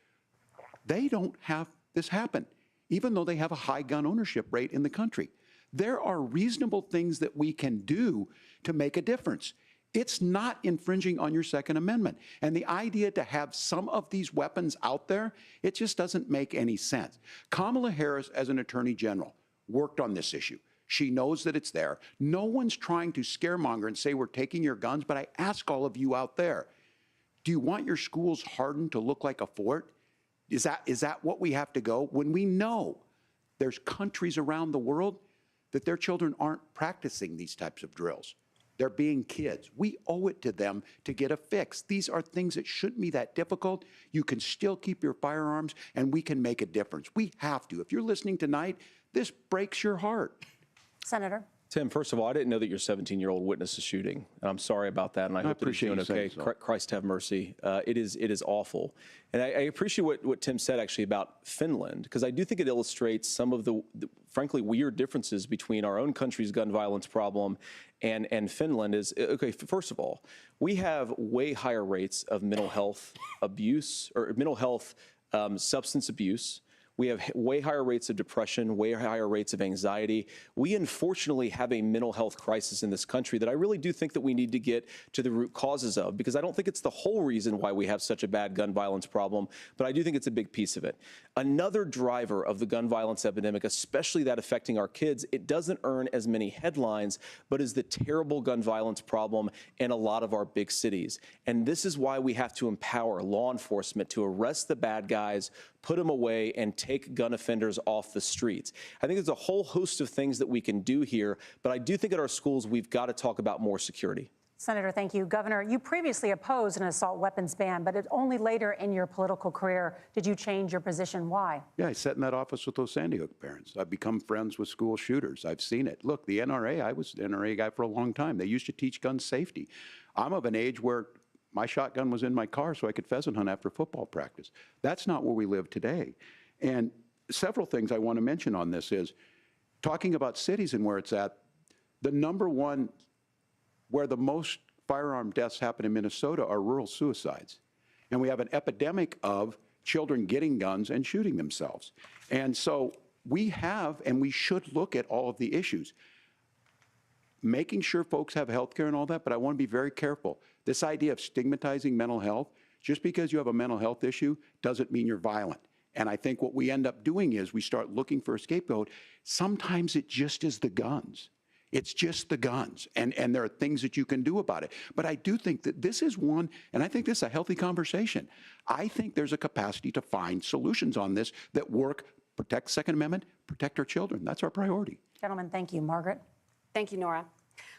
They don't have this happen, even though they have a high gun ownership rate in the country. There are reasonable things that we can do to make a difference. It's not infringing on your Second Amendment. And the idea to have some of these weapons out there, it just doesn't make any sense. Kamala Harris, as an attorney general, worked on this issue. She knows that it's there. No one's trying to scaremonger and say we're taking your guns, but I ask all of you out there, do you want your schools hardened to look like a fort? Is that what we have to go? When we know there's countries around the world that their children aren't practicing these types of drills. They're being kids. We owe it to them to get a fix. These are things that shouldn't be that difficult. You can still keep your firearms, and we can make a difference. We have to. If you're listening tonight, this breaks your heart. Senator? Tim, first of all, I didn't know that your 17-year-old witnessed a shooting, and I'm sorry about that, and I hope that he's appreciate doing you okay. saying so. Christ have mercy. It is awful. And I appreciate what Tim said, actually, about Finland, because I do think it illustrates some of the frankly, weird differences between our own country's gun violence problem and Finland. Okay, first of all, we have way higher rates of mental health abuse, or mental health substance abuse. We have way higher rates of depression, way higher rates of anxiety. We unfortunately have a mental health crisis in this country that I really do think that we need to get to the root causes of, because I don't think it's the whole reason why we have such a bad gun violence problem, but I do think it's a big piece of it. Another driver of the gun violence epidemic, especially that affecting our kids, it doesn't earn as many headlines, but is the terrible gun violence problem in a lot of our big cities. And this is why we have to empower law enforcement to arrest the bad guys, put them away, and take gun offenders off the streets. I think there's a whole host of things that we can do here, but I do think at our schools we've got to talk about more security. Senator, thank you. Governor, you previously opposed an assault weapons ban, but only later in your political career did you change your position. Why? Yeah, I sat in that office with those Sandy Hook parents. I've become friends with school shooters. I've seen it. Look, the NRA, I was an NRA guy for a long time. They used to teach gun safety. I'm of an age where my shotgun was in my car so I could pheasant hunt after football practice. That's not where we live today. And several things I want to mention on this is, talking about cities and where it's at, the number one where the most firearm deaths happen in Minnesota are rural suicides. And we have an epidemic of children getting guns and shooting themselves. And so we have, and we should look at all of the issues, making sure folks have health care and all that, but I want to be very careful. This idea of stigmatizing mental health, just because you have a mental health issue doesn't mean you're violent. And I think what we end up doing is we start looking for a scapegoat. Sometimes it just is the guns. It's just the guns, and there are things that you can do about it. But I do think that this is one, and I think this is a healthy conversation. I think there's a capacity to find solutions on this that work, protect Second Amendment, protect our children. That's our priority. Gentlemen, thank you. Margaret? Thank you, Nora.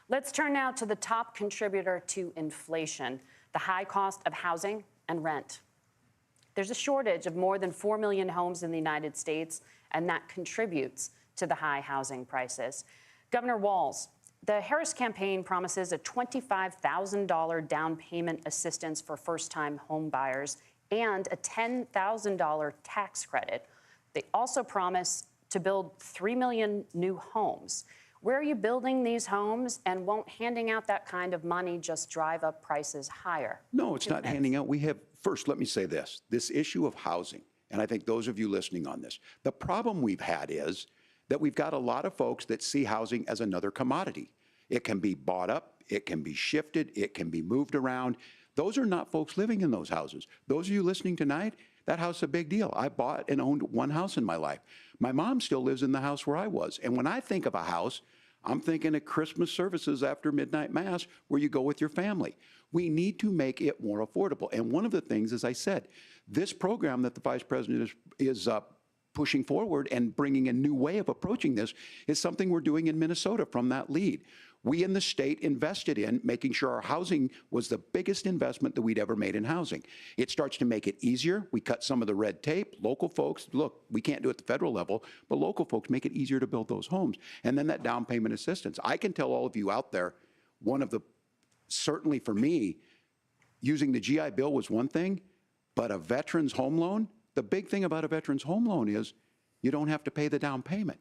Let's turn now to the top contributor to inflation, the high cost of housing and rent. There's a shortage of more than 4 million homes in the United States, and that contributes to the high housing prices. Governor Walz, the Harris campaign promises a $25,000 down payment assistance for first-time home buyers and a $10,000 tax credit. They also promise to build 3 million new homes. Where are you building these homes, and won't handing out that kind of money just drive up prices higher? No, it's not handing out. We have, first, let me say this issue of housing, and I think those of you listening on this, the problem we've had is that we've got a lot of folks that see housing as another commodity. It can be bought up, it can be shifted, it can be moved around. Those are not folks living in those houses. Those of you listening tonight, that house is a big deal. I bought and owned one house in my life. My mom still lives in the house where I was. And when I think of a house, I'm thinking of Christmas services after midnight mass where you go with your family. We need to make it more affordable. And one of the things, as I said, this program that the Vice President is pushing forward and bringing a new way of approaching this is something we're doing in Minnesota from that lead. We in the state invested in making sure our housing was the biggest investment that we'd ever made in housing. It starts to make it easier. We cut some of the red tape. Local folks, look, we can't do it at the federal level, but local folks make it easier to build those homes. And then that down payment assistance. I can tell all of you out there, one of the, certainly for me, using the GI Bill was one thing, but a veteran's home loan, the big thing about a veteran's home loan is you don't have to pay the down payment.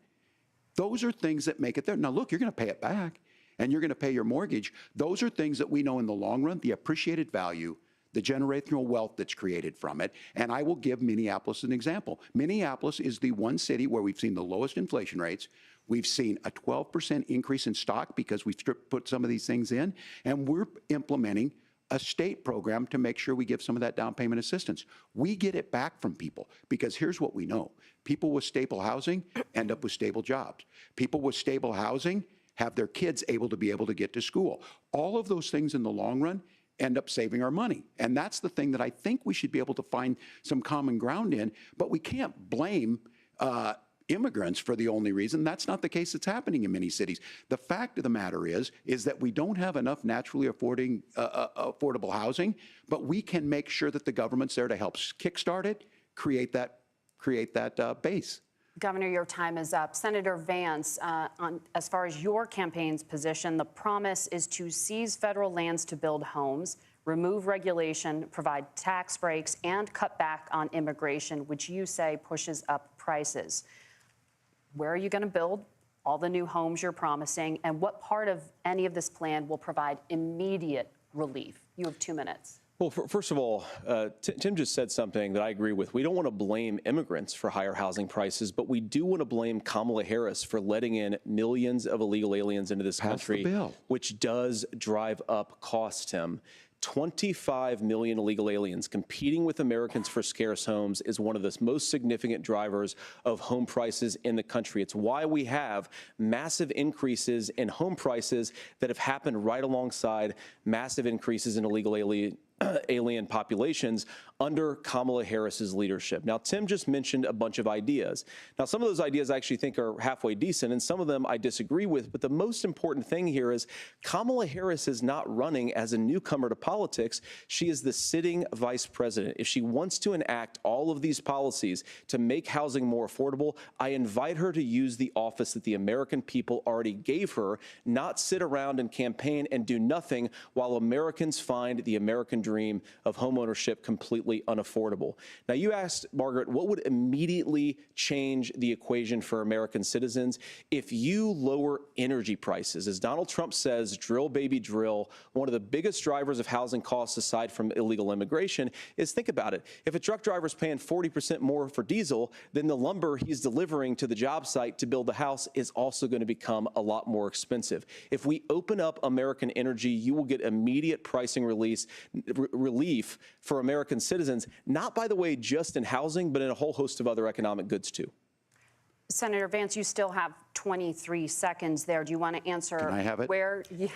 Those are things that make it there. Now, look, you're going to pay it back, and you're going to pay your mortgage. Those are things that we know in the long run, the appreciated value, the generational wealth that's created from it. And I will give Minneapolis an example. Minneapolis is the one city where we've seen the lowest inflation rates. We've seen a 12% increase in stock because we've put some of these things in, and we're implementing a state program to make sure we give some of that down payment assistance. We get it back from people because here's what we know. People with stable housing end up with stable jobs. People with stable housing have their kids able to get to school. All of those things in the long run end up saving our money. And that's the thing that I think we should be able to find some common ground in, but we can't blame immigrants for the only reason. That's not the case that's happening in many cities. The fact of the matter is that we don't have enough naturally affordable housing, but we can make sure that the government's there to help kickstart it, create that base. Governor, your time is up. Senator Vance, as far as your campaign's position, the promise is to seize federal lands to build homes, remove regulation, provide tax breaks, and cut back on immigration, which you say pushes up prices. Where are you going to build all the new homes you're promising, and what part of any of this plan will provide immediate relief? You have 2 minutes. Well, first of all, Tim just said something that I agree with. We don't want to blame immigrants for higher housing prices, but we do want to blame Kamala Harris for letting in millions of illegal aliens into this country, which does drive up costs, Tim. 25 million illegal aliens competing with Americans for scarce homes is one of the most significant drivers of home prices in the country. It's why we have massive increases in home prices that have happened right alongside massive increases in illegal alien populations under Kamala Harris's leadership. Now, Tim just mentioned a bunch of ideas. Now, some of those ideas I actually think are halfway decent, and some of them I disagree with. But the most important thing here is Kamala Harris is not running as a newcomer to politics. She is the sitting vice president. If she wants to enact all of these policies to make housing more affordable, I invite her to use the office that the American people already gave her, not sit around and campaign and do nothing while Americans find the American dream of homeownership completely unaffordable. Now, you asked, Margaret, what would immediately change the equation for American citizens? If you lower energy prices, as Donald Trump says, drill, baby, drill, one of the biggest drivers of housing costs aside from illegal immigration is, think about it, if a truck driver is paying 40% more for diesel, then the lumber he's delivering to the job site to build the house is also going to become a lot more expensive. If we open up American energy, you will get immediate pricing relief for American citizens, not, by the way, just in housing, but in a whole host of other economic goods, too. Senator Vance, you still have 23 seconds there. Do you want to answer? Can I have it? Where, yeah.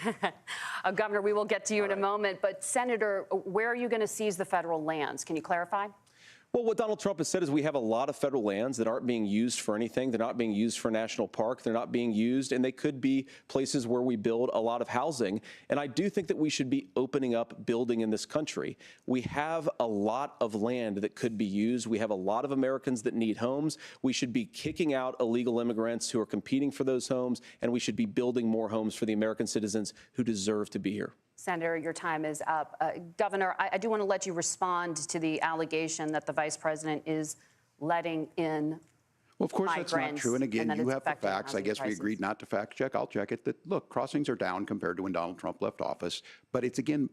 Governor, we will get to you in a moment. But, Senator, where are you going to seize the federal lands? Can you clarify? Well, what Donald Trump has said is we have a lot of federal lands that aren't being used for anything. They're not being used for a national park. They're not being used, and they could be places where we build a lot of housing. And I do think that we should be opening up building in this country. We have a lot of land that could be used. We have a lot of Americans that need homes. We should be kicking out illegal immigrants who are competing for those homes, and we should be building more homes for the American citizens who deserve to be here. Senator, your time is up. Governor, I do want to let you respond to the allegation that the vice president is letting in Well, of course, that's not true. And again, you have the facts. I guess we agreed not to fact check. I'll check it. That, look, crossings are down compared to when Donald Trump left office. But it's, again,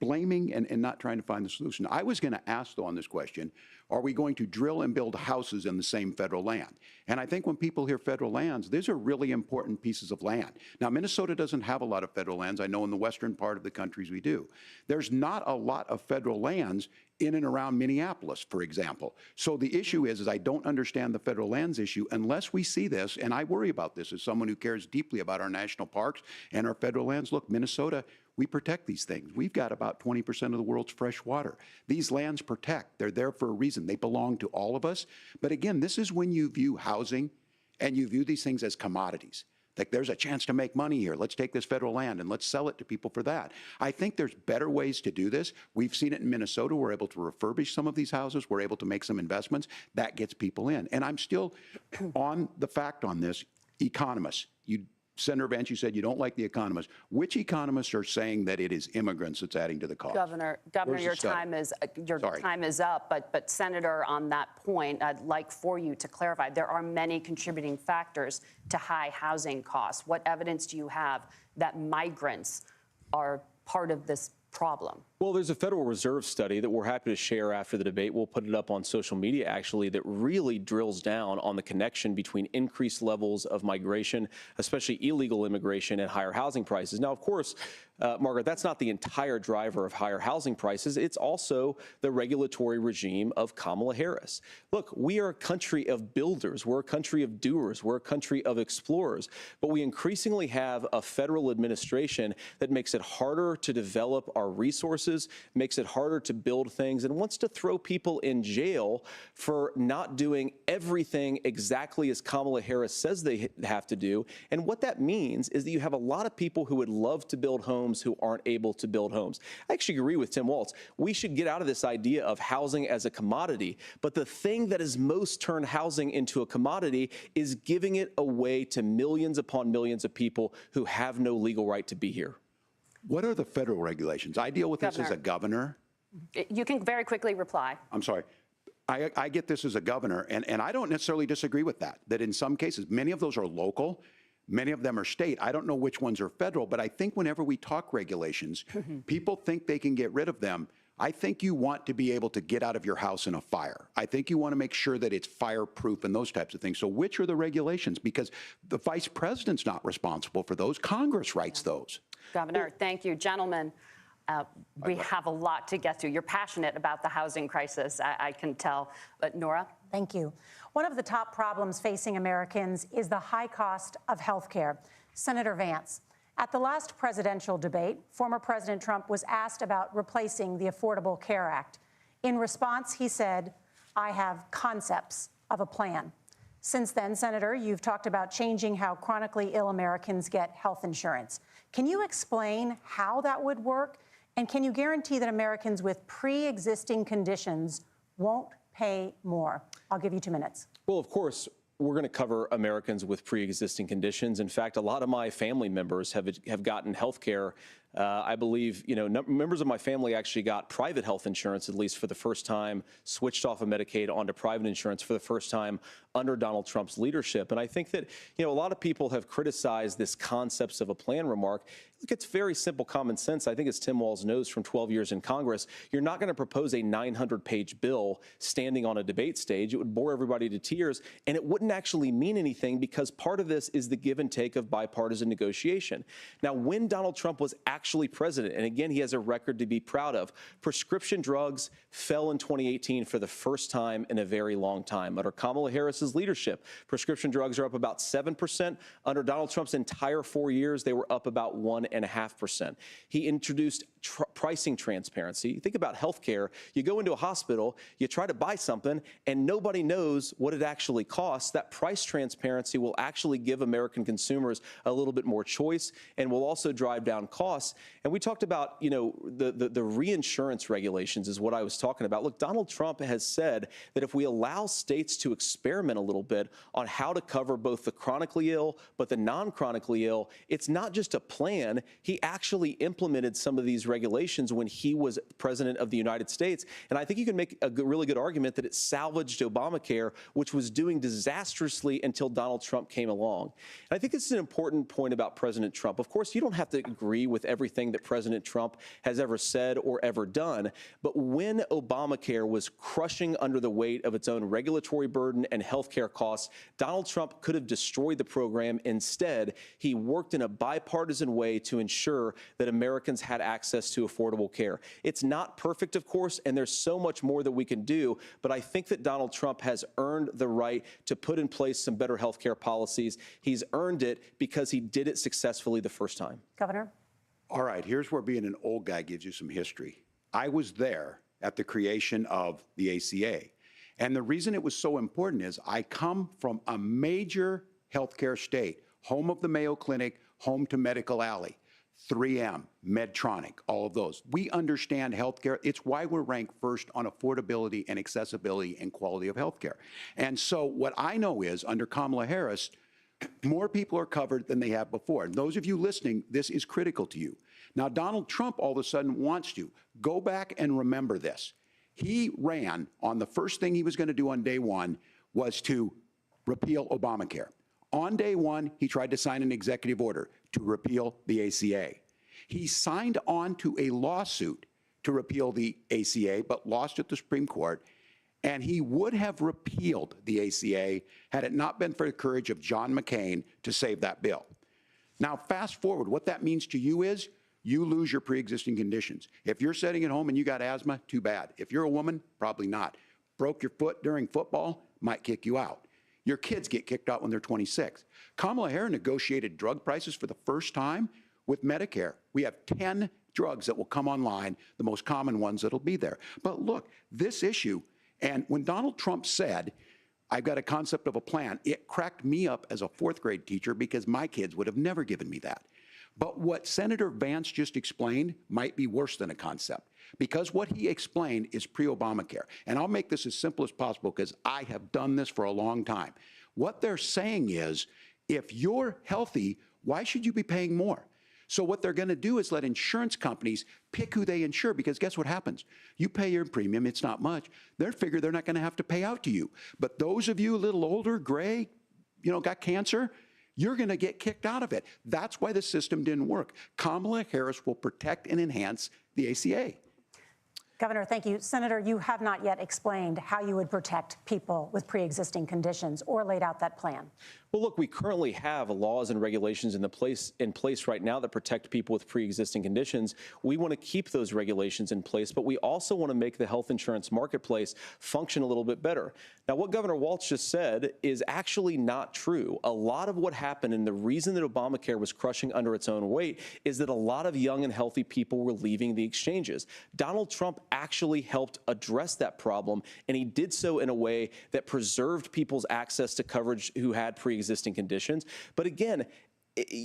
blaming and not trying to find the solution. I was going to ask, though, on this question, are we going to drill and build houses in the same federal land? And I think when people hear federal lands, these are really important pieces of land. Now, Minnesota doesn't have a lot of federal lands. I know in the western part of the countries we do. There's not a lot of federal lands in and around Minneapolis, for example. So the issue is I don't understand the federal lands issue unless we see this, and I worry about this as someone who cares deeply about our national parks and our federal lands. Look, Minnesota, we protect these things. We've got about 20% of the world's fresh water. These lands protect. They're there for a reason. They belong to all of us. But again, this is when you view housing and you view these things as commodities. Like, there's a chance to make money here. Let's take this federal land and let's sell it to people for that. I think there's better ways to do this. We've seen it in Minnesota. We're able to refurbish some of these houses. We're able to make some investments. That gets people in. And I'm still on the fact on this. Economists, Senator Vance, you said you don't like the economists. Which economists are saying that it is immigrants that's adding to the cost? Governor, your time is up. But Senator, on that point, I'd like for you to clarify. There are many contributing factors to high housing costs. What evidence do you have that migrants are part of this problem? Well, there's a Federal Reserve study that we're happy to share after the debate. We'll put it up on social media, actually, that really drills down on the connection between increased levels of migration, especially illegal immigration, and higher housing prices. Now, of course, Margaret, that's not the entire driver of higher housing prices. It's also the regulatory regime of Kamala Harris. Look, we are a country of builders. We're a country of doers. We're a country of explorers. But we increasingly have a federal administration that makes it harder to develop our resources resources, makes it harder to build things, and wants to throw people in jail for not doing everything exactly as Kamala Harris says they have to do. And what that means is that you have a lot of people who would love to build homes who aren't able to build homes. I actually agree with Tim Walz. We should get out of this idea of housing as a commodity. But the thing that has most turned housing into a commodity is giving it away to millions upon millions of people who have no legal right to be here. What are the federal regulations? I deal with this as a governor. You can very quickly reply. I'm sorry. I get this as a governor, and I don't necessarily disagree with that in some cases, many of those are local, many of them are state. I don't know which ones are federal, but I think whenever we talk regulations, people think they can get rid of them. I think you want to be able to get out of your house in a fire. I think you want to make sure that it's fireproof and those types of things. So which are the regulations? Because the vice president's not responsible for those. Congress writes those. Governor, thank you. Gentlemen, we have a lot to get to. You're passionate about the housing crisis, I can tell. But Nora? Thank you. One of the top problems facing Americans is the high cost of health care. Senator Vance, at the last presidential debate, former President Trump was asked about replacing the Affordable Care Act. In response, he said, "I have concepts of a plan." Since then, Senator, you've talked about changing how chronically ill Americans get health insurance. Can you explain how that would work? And can you guarantee that Americans with pre-existing conditions won't pay more? I'll give you 2 minutes. Well, of course, we're going to cover Americans with pre-existing conditions. In fact, a lot of my family members have gotten health care. I believe, members of my family actually got private health insurance, at least for the first time, switched off of Medicaid onto private insurance for the first time under Donald Trump's leadership. And I think that, a lot of people have criticized this concepts of a plan remark. Look, it's very simple common sense. I think as Tim Walz knows from 12 years in Congress, you're not going to propose a 900-page bill standing on a debate stage. It would bore everybody to tears, and it wouldn't actually mean anything because part of this is the give and take of bipartisan negotiation. Now, when Donald Trump was actually president, and again, he has a record to be proud of, prescription drugs fell in 2018 for the first time in a very long time. Under Kamala Harris's leadership, prescription drugs are up about 7%. Under Donald Trump's entire 4 years, they were up about 1.5%. He introduced pricing transparency. Think about healthcare. You go into a hospital, you try to buy something, and nobody knows what it actually costs. That price transparency will actually give American consumers a little bit more choice and will also drive down costs. And we talked about, the reinsurance regulations is what I was talking about. Look, Donald Trump has said that if we allow states to experiment a little bit on how to cover both the chronically ill but the non-chronically ill, it's not just a plan. He actually implemented some of these regulations when he was president of the United States. And I think you can make a really good argument that it salvaged Obamacare, which was doing disastrously until Donald Trump came along. And I think this is an important point about President Trump. Of course, you don't have to agree with everything that President Trump has ever said or ever done. But when Obamacare was crushing under the weight of its own regulatory burden and health care costs, Donald Trump could have destroyed the program. Instead, he worked in a bipartisan way to ensure that Americans had access to affordable care. It's not perfect, of course, and there's so much more that we can do, but I think that Donald Trump has earned the right to put in place some better health care policies. He's earned it because he did it successfully the first time. Governor? All right, here's where being an old guy gives you some history. I was there at the creation of the ACA. And the reason it was so important is I come from a major healthcare state, home of the Mayo Clinic, home to Medical Alley, 3M, Medtronic, all of those. We understand healthcare. It's why we're ranked first on affordability and accessibility and quality of healthcare. And so what I know is under Kamala Harris, more people are covered than they have before. And those of you listening, this is critical to you. Now, Donald Trump all of a sudden wants to. Go back and remember this. He ran on the first thing he was going to do on day one was to repeal Obamacare. On day one, he tried to sign an executive order to repeal the ACA. He signed on to a lawsuit to repeal the ACA, but lost at the Supreme Court. And he would have repealed the ACA had it not been for the courage of John McCain to save that bill. Now, fast forward, what that means to you is you lose your pre-existing conditions. If you're sitting at home and you got asthma, too bad. If you're a woman, probably not. Broke your foot during football, might kick you out. Your kids get kicked out when they're 26. Kamala Harris negotiated drug prices for the first time with Medicare. We have 10 drugs that will come online, the most common ones that'll be there. But look, this issue, and when Donald Trump said, I've got a concept of a plan, it cracked me up as a fourth grade teacher because my kids would have never given me that. But what Senator Vance just explained might be worse than a concept, because what he explained is pre-Obamacare. And I'll make this as simple as possible because I have done this for a long time. What they're saying is, if you're healthy, why should you be paying more? So what they're going to do is let insurance companies pick who they insure, because guess what happens? You pay your premium, it's not much. They figure they're not going to have to pay out to you. But those of you a little older, gray, got cancer, you're going to get kicked out of it. That's why the system didn't work. Kamala Harris will protect and enhance the ACA. Governor, thank you. Senator, you have not yet explained how you would protect people with pre-existing conditions or laid out that plan. Well, look, we currently have laws and regulations in place right now that protect people with pre-existing conditions. We want to keep those regulations in place, but we also want to make the health insurance marketplace function a little bit better. Now, what Governor Walz just said is actually not true. A lot of what happened, and the reason that Obamacare was crushing under its own weight, is that a lot of young and healthy people were leaving the exchanges. Donald Trump actually helped address that problem, and he did so in a way that preserved people's access to coverage who had pre-existing conditions. But again,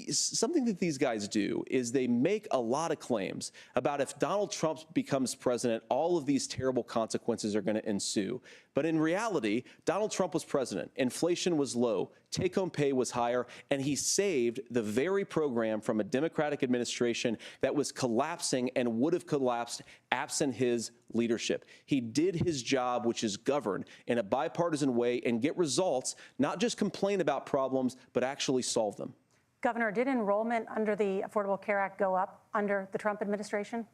something that these guys do is they make a lot of claims about if Donald Trump becomes president, all of these terrible consequences are going to ensue. But in reality, Donald Trump was president. Inflation was low. Take-home pay was higher. And he saved the very program from a Democratic administration that was collapsing and would have collapsed absent his leadership. He did his job, which is govern in a bipartisan way and get results, not just complain about problems, but actually solve them. Governor, did enrollment under the Affordable Care Act go up under the Trump administration?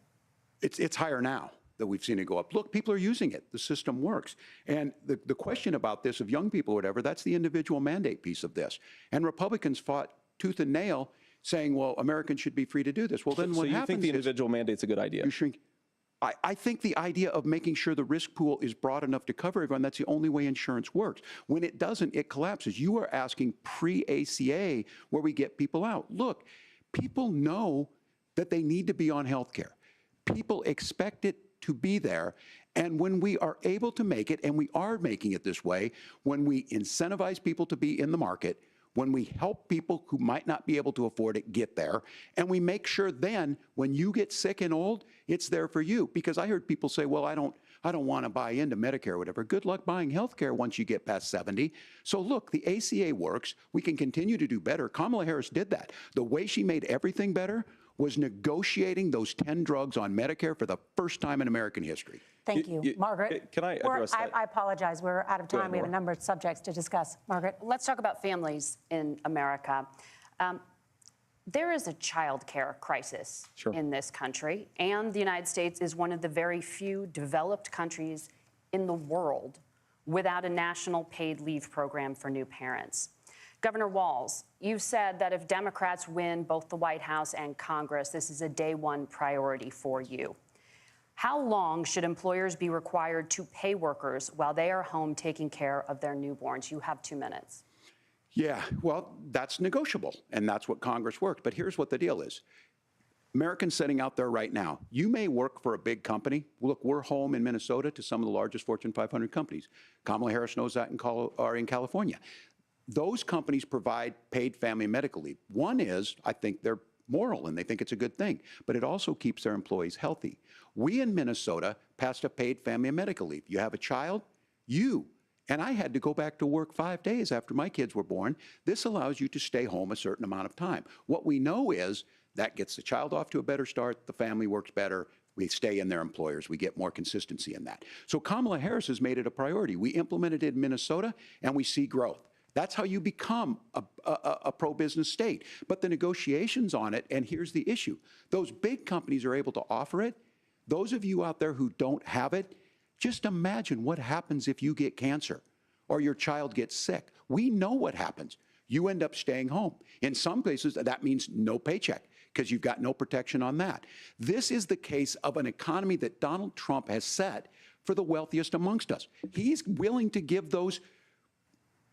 It's higher now that we've seen it go up. Look, people are using it. The system works. And the question about this of young people or whatever, that's the individual mandate piece of this. And Republicans fought tooth and nail saying, well, Americans should be free to do this. Well, then what happens is... So you think the individual mandate's a good idea? You shrink. I think the idea of making sure the risk pool is broad enough to cover everyone, that's the only way insurance works. When it doesn't, it collapses. You are asking pre-ACA where we get people out. Look, people know that they need to be on health care. People expect it to be there. And when we are able to make it, and we are making it this way, when we incentivize people to be in the market, when we help people who might not be able to afford it get there, and we make sure then when you get sick and old, it's there for you. Because I heard people say, well, I don't want to buy into Medicare or whatever. Good luck buying health care once you get past 70. So look, the ACA works. We can continue to do better. Kamala Harris did that. The way she made everything better was negotiating those 10 drugs on Medicare for the first time in American history. Thank you. Margaret? Can I address that? I apologize. We're out of time. ahead, We have a Nora. number of subjects to discuss. Margaret? Let's talk about families in America. There is a child care crisis in this country, and the United States is one of the very few developed countries in the world without a national paid leave program for new parents. Governor Walz, you've said that if Democrats win both the White House and Congress, this is a day one priority for you. How long should employers be required to pay workers while they are home taking care of their newborns? You have 2 minutes. Yeah, well, that's negotiable, and that's what Congress worked. But here's what the deal is. Americans sitting out there right now, you may work for a big company. Look, we're home in Minnesota to some of the largest Fortune 500 companies. Kamala Harris knows that in California. Those companies provide paid family medical leave. One is, I think they're moral and they think it's a good thing, but it also keeps their employees healthy. We in Minnesota passed a paid family medical leave. You have a child, and I had to go back to work 5 days after my kids were born. This allows you to stay home a certain amount of time. What we know is that gets the child off to a better start, the family works better, we stay in their employers, we get more consistency in that. So Kamala Harris has made it a priority. We implemented it in Minnesota and we see growth. That's how you become a pro-business state. But the negotiations on it, and here's the issue, those big companies are able to offer it. Those of you out there who don't have it, just imagine what happens if you get cancer or your child gets sick. We know what happens. You end up staying home. In some places, that means no paycheck because you've got no protection on that. This is the case of an economy that Donald Trump has set for the wealthiest amongst us. He's willing to give those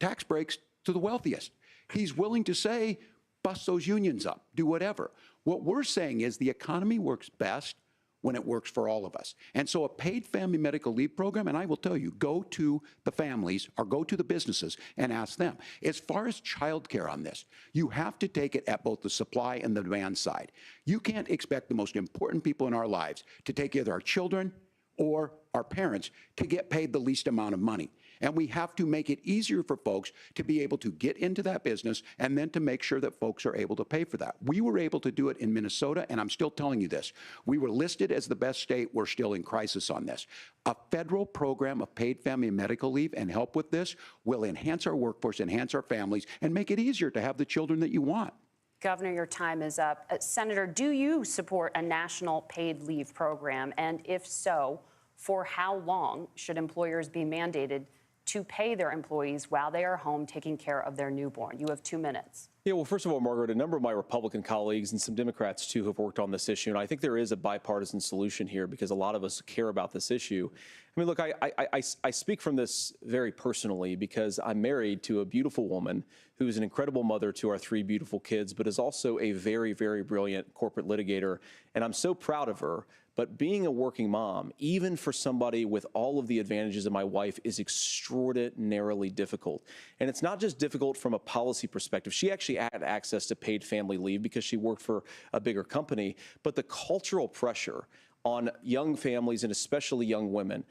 tax breaks to the wealthiest. He's willing to say, bust those unions up, do whatever. What we're saying is the economy works best when it works for all of us. And so a paid family medical leave program, and I will tell you, go to the families or go to the businesses and ask them. As far as childcare on this, you have to take it at both the supply and the demand side. You can't expect the most important people in our lives to take either our children or our parents to get paid the least amount of money. And we have to make it easier for folks to be able to get into that business and then to make sure that folks are able to pay for that. We were able to do it in Minnesota, and I'm still telling you this. We were listed as the best state. We're still in crisis on this. A federal program of paid family and medical leave and help with this will enhance our workforce, enhance our families, and make it easier to have the children that you want. Governor, your time is up. Senator, do you support a national paid leave program? And if so, for how long should employers be mandated to pay their employees while they are home taking care of their newborn? You have 2 minutes. Yeah, well, first of all, Margaret, a number of my Republican colleagues and some Democrats, too, have worked on this issue. And I think there is a bipartisan solution here because a lot of us care about this issue. I mean, look, I speak from this very personally because I'm married to a beautiful woman who is an incredible mother to our 3 beautiful kids, but is also a very, very brilliant corporate litigator. And I'm so proud of her. But being a working mom, even for somebody with all of the advantages of my wife, is extraordinarily difficult. And it's not just difficult from a policy perspective. She actually had access to paid family leave because she worked for a bigger company. But the cultural pressure on young families and especially young women,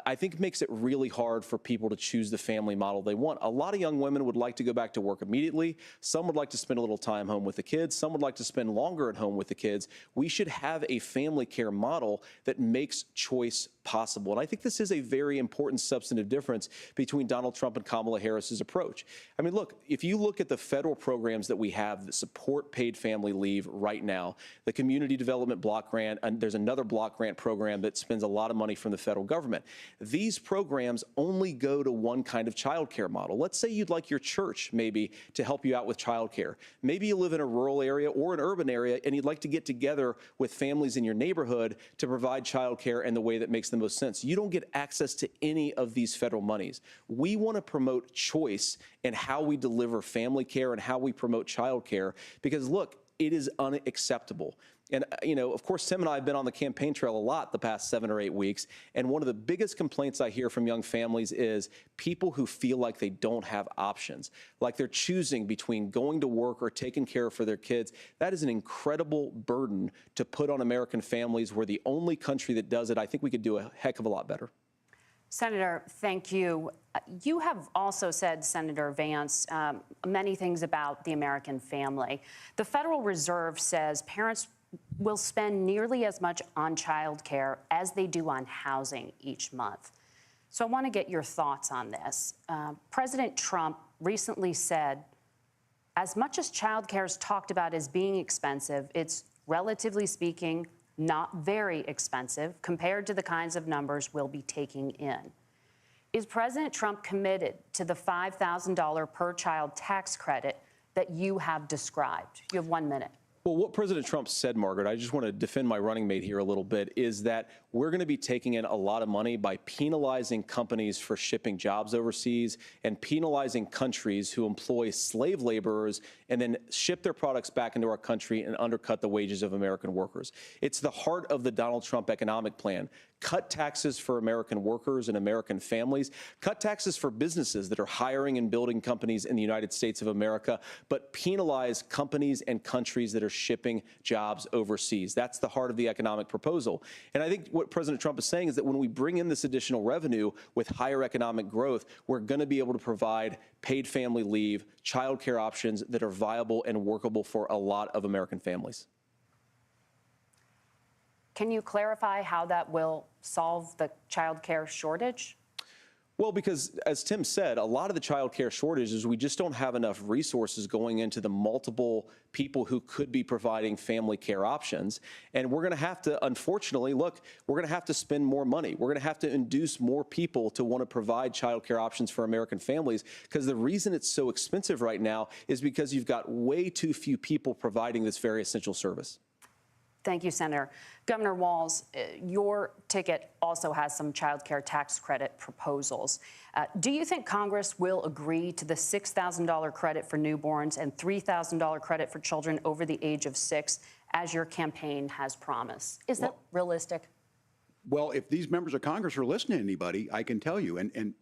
I think makes it really hard for people to choose the family model they want. A lot of young women would like to go back to work immediately. Some would like to spend a little time home with the kids. Some would like to spend longer at home with the kids. We should have a family care model that makes choice possible. And I think this is a very important substantive difference between Donald Trump and Kamala Harris's approach. I mean, look, if you look at the federal programs that we have that support paid family leave right now, the Community Development Block Grant, and there's another block grant program that spends a lot of money from the federal government. These programs only go to one kind of childcare model. Let's say you'd like your church maybe to help you out with childcare. Maybe you live in a rural area or an urban area and you'd like to get together with families in your neighborhood to provide childcare in the way that makes the most sense. You don't get access to any of these federal monies. We want to promote choice in how we deliver family care and how we promote childcare because, look, it is unacceptable. And, you know, of course, Tim and I have been on the campaign trail a lot the past 7 or 8 weeks. And one of the biggest complaints I hear from young families is people who feel like they don't have options, like they're choosing between going to work or taking care for their kids. That is an incredible burden to put on American families. We're the only country that does it. I think we could do a heck of a lot better. Senator, thank you. You have also said, Senator Vance, many things about the American family. The Federal Reserve says parents will spend nearly as much on child care as they do on housing each month. So I want to get your thoughts on this. President Trump recently said, as much as child care is talked about as being expensive, it's relatively speaking not very expensive compared to the kinds of numbers we'll be taking in. Is President Trump committed to the $5,000 per child tax credit that you have described? You have 1 minute. Well, what President Trump said, Margaret, I just want to defend my running mate here a little bit, is that we're going to be taking in a lot of money by penalizing companies for shipping jobs overseas and penalizing countries who employ slave laborers and then ship their products back into our country and undercut the wages of American workers. It's the heart of the Donald Trump economic plan. Cut taxes for American workers and American families. Cut taxes for businesses that are hiring and building companies in the United States of America, but penalize companies and countries that are shipping jobs overseas. That's the heart of the economic proposal. And I think what President Trump is saying is that when we bring in this additional revenue with higher economic growth, we're going to be able to provide paid family leave, child care options that are viable and workable for a lot of American families. Can you clarify how that will solve the child care shortage? Well, because as Tim said, a lot of the child care shortage is we just don't have enough resources going into the multiple people who could be providing family care options. And we're going to have to, unfortunately, look, we're going to have to spend more money. We're going to have to induce more people to want to provide child care options for American families, because the reason it's so expensive right now is because you've got way too few people providing this very essential service. Thank you, Senator. Governor Walz, your ticket also has some child care tax credit proposals. Do you think Congress will agree to the $6,000 credit for newborns and $3,000 credit for children over the age of 6, as your campaign has promised? Is that realistic? Well, if these members of Congress are listening to anybody, I can tell you, and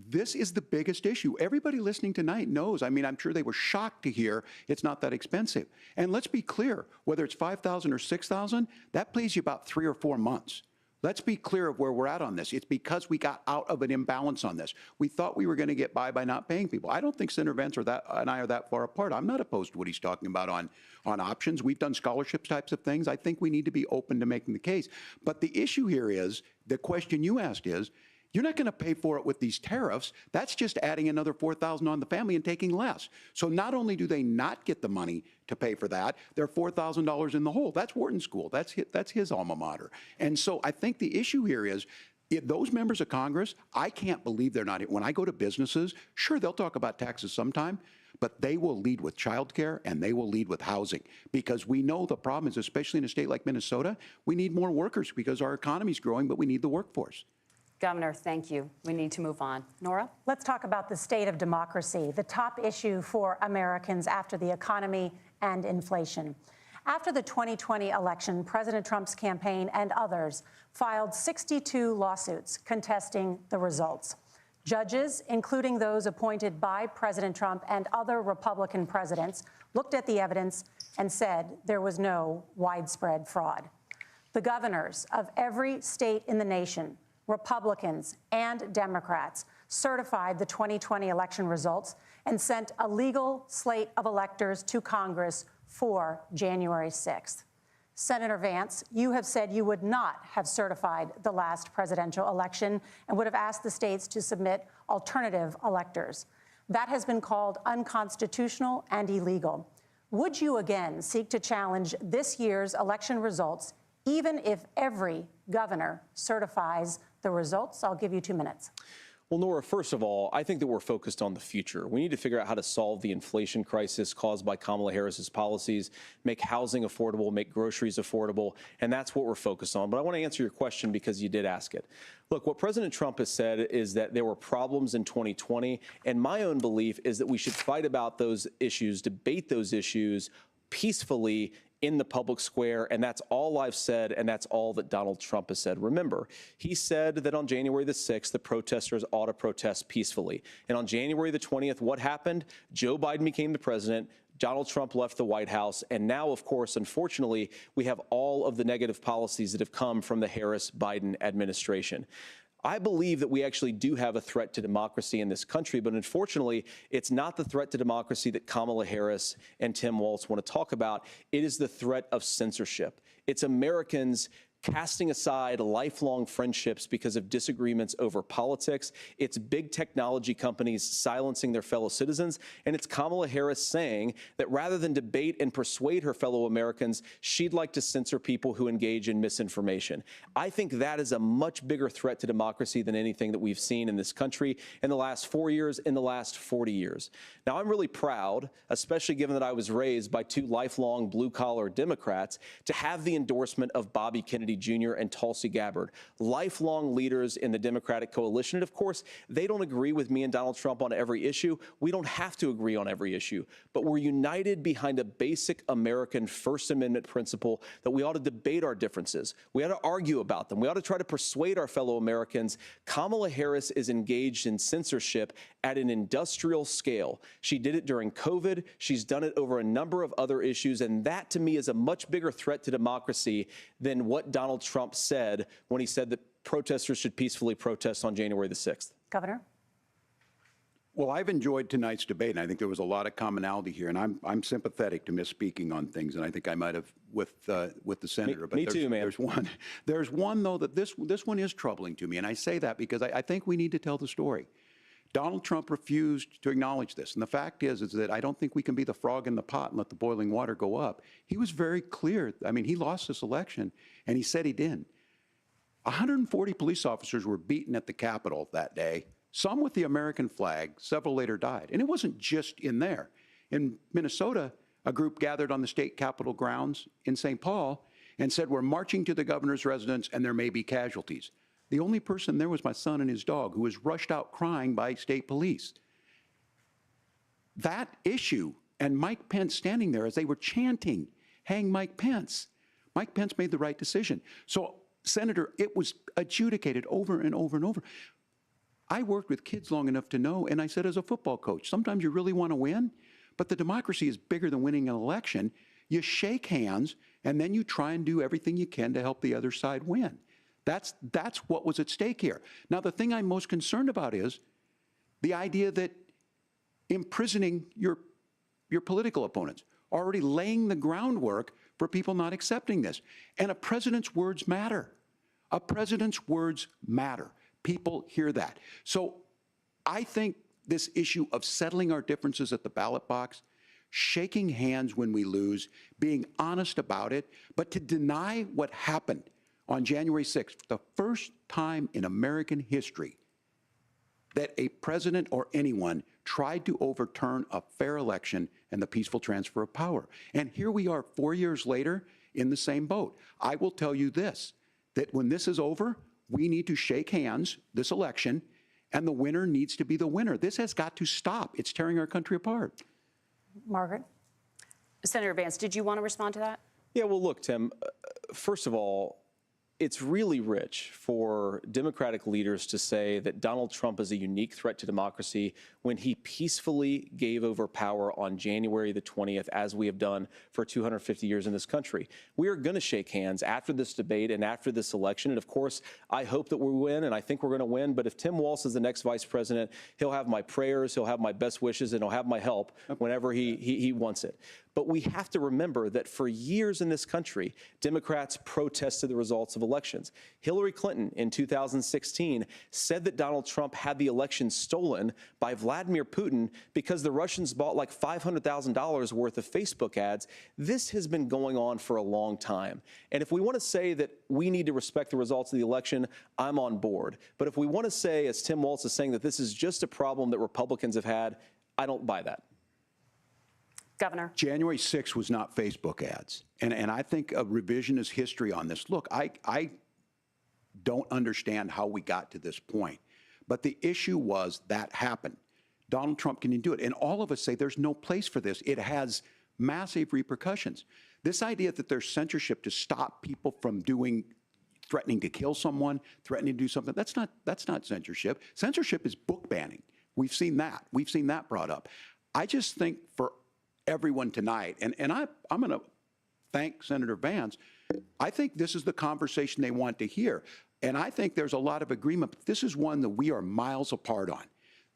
this is the biggest issue. Everybody listening tonight knows. I mean, I'm sure they were shocked to hear it's not that expensive. And let's be clear, whether it's $5,000 or $6,000, that pays you about 3 or 4 months. Let's be clear of where we're at on this. It's because we got out of an imbalance on this. We thought we were going to get by not paying people. I don't think Senator Vance and I are that far apart. I'm not opposed to what he's talking about on options. We've done scholarships types of things. I think we need to be open to making the case. But the issue here is, the question you asked is, you're not going to pay for it with these tariffs. That's just adding another $4,000 on the family and taking less. So not only do they not get the money to pay for that, they're $4,000 in the hole. That's Wharton School. That's his alma mater. And so I think the issue here is, if those members of Congress, I can't believe they're not. When I go to businesses, sure, they'll talk about taxes sometime, but they will lead with childcare and they will lead with housing, because we know the problem is, especially in a state like Minnesota, we need more workers because our economy's growing, but we need the workforce. Governor, thank you. We need to move on. Nora? Let's talk about the state of democracy, the top issue for Americans after the economy and inflation. After the 2020 election, President Trump's campaign and others filed 62 lawsuits contesting the results. Judges, including those appointed by President Trump and other Republican presidents, looked at the evidence and said there was no widespread fraud. The governors of every state in the nation, Republicans and Democrats, certified the 2020 election results and sent a legal slate of electors to Congress for January 6th. Senator Vance, you have said you would not have certified the last presidential election and would have asked the states to submit alternative electors. That has been called unconstitutional and illegal. Would you again seek to challenge this year's election results, even if every governor certifies the results? I'll give you 2 minutes. Well, Nora, first of all, I think that we're focused on the future. We need to figure out how to solve the inflation crisis caused by Kamala Harris's policies, make housing affordable, make groceries affordable, and that's what we're focused on. But I want to answer your question because you did ask it. Look, what President Trump has said is that there were problems in 2020, and my own belief is that we should fight about those issues, debate those issues peacefully in the public square, and that's all I've said, and that's all that Donald Trump has said. Remember, he said that on January the 6th, the protesters ought to protest peacefully. And on January the 20th, what happened? Joe Biden became the president. Donald Trump left the White House. And now, of course, unfortunately, we have all of the negative policies that have come from the Harris-Biden administration. I believe that we actually do have a threat to democracy in this country, but unfortunately, it's not the threat to democracy that Kamala Harris and Tim Walz want to talk about. It is the threat of censorship. It's Americans casting aside lifelong friendships because of disagreements over politics. It's big technology companies silencing their fellow citizens. And it's Kamala Harris saying that rather than debate and persuade her fellow Americans, she'd like to censor people who engage in misinformation. I think that is a much bigger threat to democracy than anything that we've seen in this country in the last 4 years, in the last 40 years. Now, I'm really proud, especially given that I was raised by 2 lifelong blue-collar Democrats, to have the endorsement of Bobby Kennedy Jr. and Tulsi Gabbard, lifelong leaders in the Democratic coalition. And of course, they don't agree with me and Donald Trump on every issue. We don't have to agree on every issue, but we're united behind a basic American First Amendment principle that we ought to debate our differences. We ought to argue about them. We ought to try to persuade our fellow Americans. Kamala Harris is engaged in censorship at an industrial scale. She did it during COVID. She's done it over a number of other issues. And that, to me, is a much bigger threat to democracy than what Donald Trump said when he said that protesters should peacefully protest on January the 6th. Governor? Well, I've enjoyed tonight's debate, and I think there was a lot of commonality here. And I'm sympathetic to misspeaking on things, and I think I might have with the senator. Me too, man. There's one though that this one is troubling to me, and I say that because I think we need to tell the story. Donald Trump refused to acknowledge this. And the fact is that I don't think we can be the frog in the pot and let the boiling water go up. He was very clear. I mean, he lost this election, and he said he didn't. 140 police officers were beaten at the Capitol that day, some with the American flag. Several later died. And it wasn't just in there. In Minnesota, a group gathered on the state Capitol grounds in St. Paul, and said, we're marching to the governor's residence and there may be casualties. The only person there was my son and his dog, who was rushed out crying by state police. That issue and Mike Pence standing there as they were chanting, hang Mike Pence. Mike Pence made the right decision. So, Senator, it was adjudicated over and over and over. I worked with kids long enough to know, and I said as a football coach, sometimes you really want to win, but the democracy is bigger than winning an election. You shake hands, and then you try and do everything you can to help the other side win. That's what was at stake here. Now, the thing I'm most concerned about is the idea that imprisoning your political opponents, already laying the groundwork for people not accepting this. And a president's words matter. A president's words matter. People hear that. So I think this issue of settling our differences at the ballot box, shaking hands when we lose, being honest about it, but to deny what happened on January 6th, the first time in American history that a president or anyone tried to overturn a fair election and the peaceful transfer of power. And here we are 4 years later in the same boat. I will tell you this, that when this is over, we need to shake hands this election, and the winner needs to be the winner. This has got to stop. It's tearing our country apart. Margaret? Senator Vance, did you want to respond to that? Yeah, well, look, Tim, first of all, it's really rich for Democratic leaders to say that Donald Trump is a unique threat to democracy when he peacefully gave over power on January the 20th, as we have done for 250 years in this country. We are going to shake hands after this debate and after this election. And of course, I hope that we win, and I think we're going to win. But if Tim Walz is the next vice president, he'll have my prayers, he'll have my best wishes, and he'll have my help whenever he wants it. But we have to remember that for years in this country, Democrats protested the results of elections. Hillary Clinton in 2016 said that Donald Trump had the election stolen by Vladimir Putin because the Russians bought like $500,000 worth of Facebook ads. This has been going on for a long time. And if we want to say that we need to respect the results of the election, I'm on board. But if we want to say, as Tim Walz is saying, that this is just a problem that Republicans have had, I don't buy that. Governor. January 6th was not Facebook ads. And I think a revisionist history on this. Look, I don't understand how we got to this point. But the issue was that happened. Donald Trump can do it. And all of us say there's no place for this. It has massive repercussions. This idea that there's censorship to stop people from threatening to kill someone, threatening to do something, that's not censorship. Censorship is book banning. We've seen that. We've seen that brought up. I just think for everyone tonight, and I'm going to thank Senator Vance. I think this is the conversation they want to hear. And I think there's a lot of agreement. But this is one that we are miles apart on.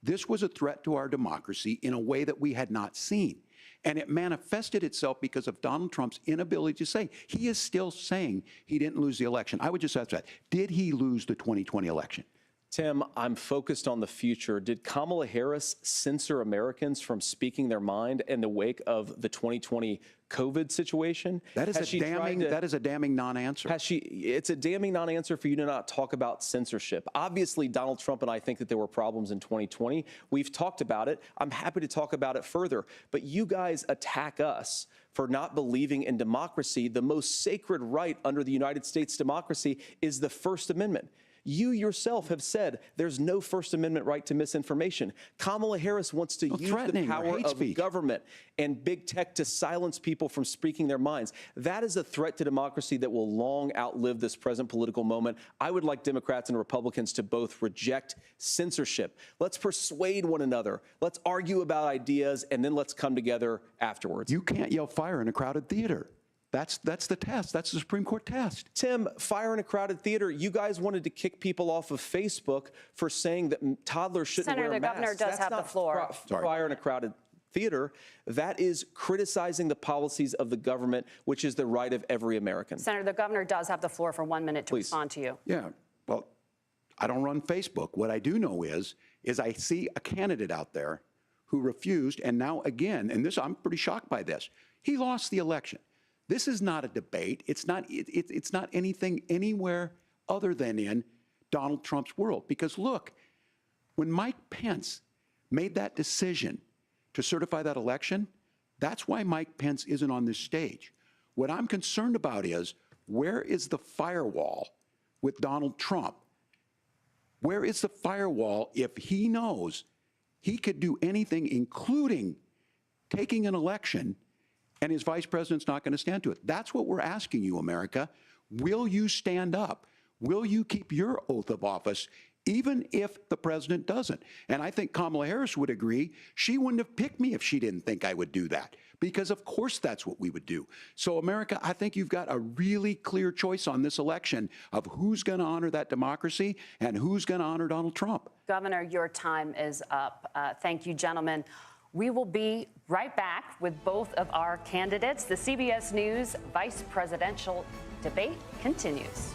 This was a threat to our democracy in a way that we had not seen. And it manifested itself because of Donald Trump's inability to say. He is still saying he didn't lose the election. I would just ask that. Did he lose the 2020 election? Tim, I'm focused on the future. Did Kamala Harris censor Americans from speaking their mind in the wake of the 2020 COVID situation? That is a damning non-answer. It's a damning non-answer for you to not talk about censorship. Obviously, Donald Trump and I think that there were problems in 2020. We've talked about it. I'm happy to talk about it further. But you guys attack us for not believing in democracy. The most sacred right under the United States democracy is the First Amendment. You yourself have said there's no First Amendment right to misinformation. Kamala Harris wants to use the power of government and big tech to silence people from speaking their minds. That is a threat to democracy that will long outlive this present political moment. I would like Democrats and Republicans to both reject censorship. Let's persuade one another. Let's argue about ideas, and then let's come together afterwards. You can't yell fire in a crowded theater. That's the test. That's the Supreme Court test. Tim, fire in a crowded theater. You guys wanted to kick people off of Facebook for saying that toddlers shouldn't wear masks. Senator, the governor does have the floor. Fire in a crowded theater. That is criticizing the policies of the government, which is the right of every American. Senator, the governor does have the floor for 1 minute to respond to you. Yeah. Well, I don't run Facebook. What I do know is I see a candidate out there who refused, and now again, and I'm pretty shocked by this. He lost the election. This is not a debate. It's not anything anywhere other than in Donald Trump's world. Because look, when Mike Pence made that decision to certify that election, that's why Mike Pence isn't on this stage. What I'm concerned about is Where is the firewall with Donald Trump? Where is the firewall if he knows he could do anything, including taking an election, and his vice president's not going to stand to it? That's what we're asking you, America. Will you stand up? Will you keep your oath of office, even if the president doesn't? And I think Kamala Harris would agree. She wouldn't have picked me if she didn't think I would do that, because of course that's what we would do. So, America, I think you've got a really clear choice on this election of who's going to honor that democracy and who's going to honor Donald Trump. Governor, your time is up. Thank you, gentlemen. We will be right back with both of our candidates. The CBS News vice presidential debate continues.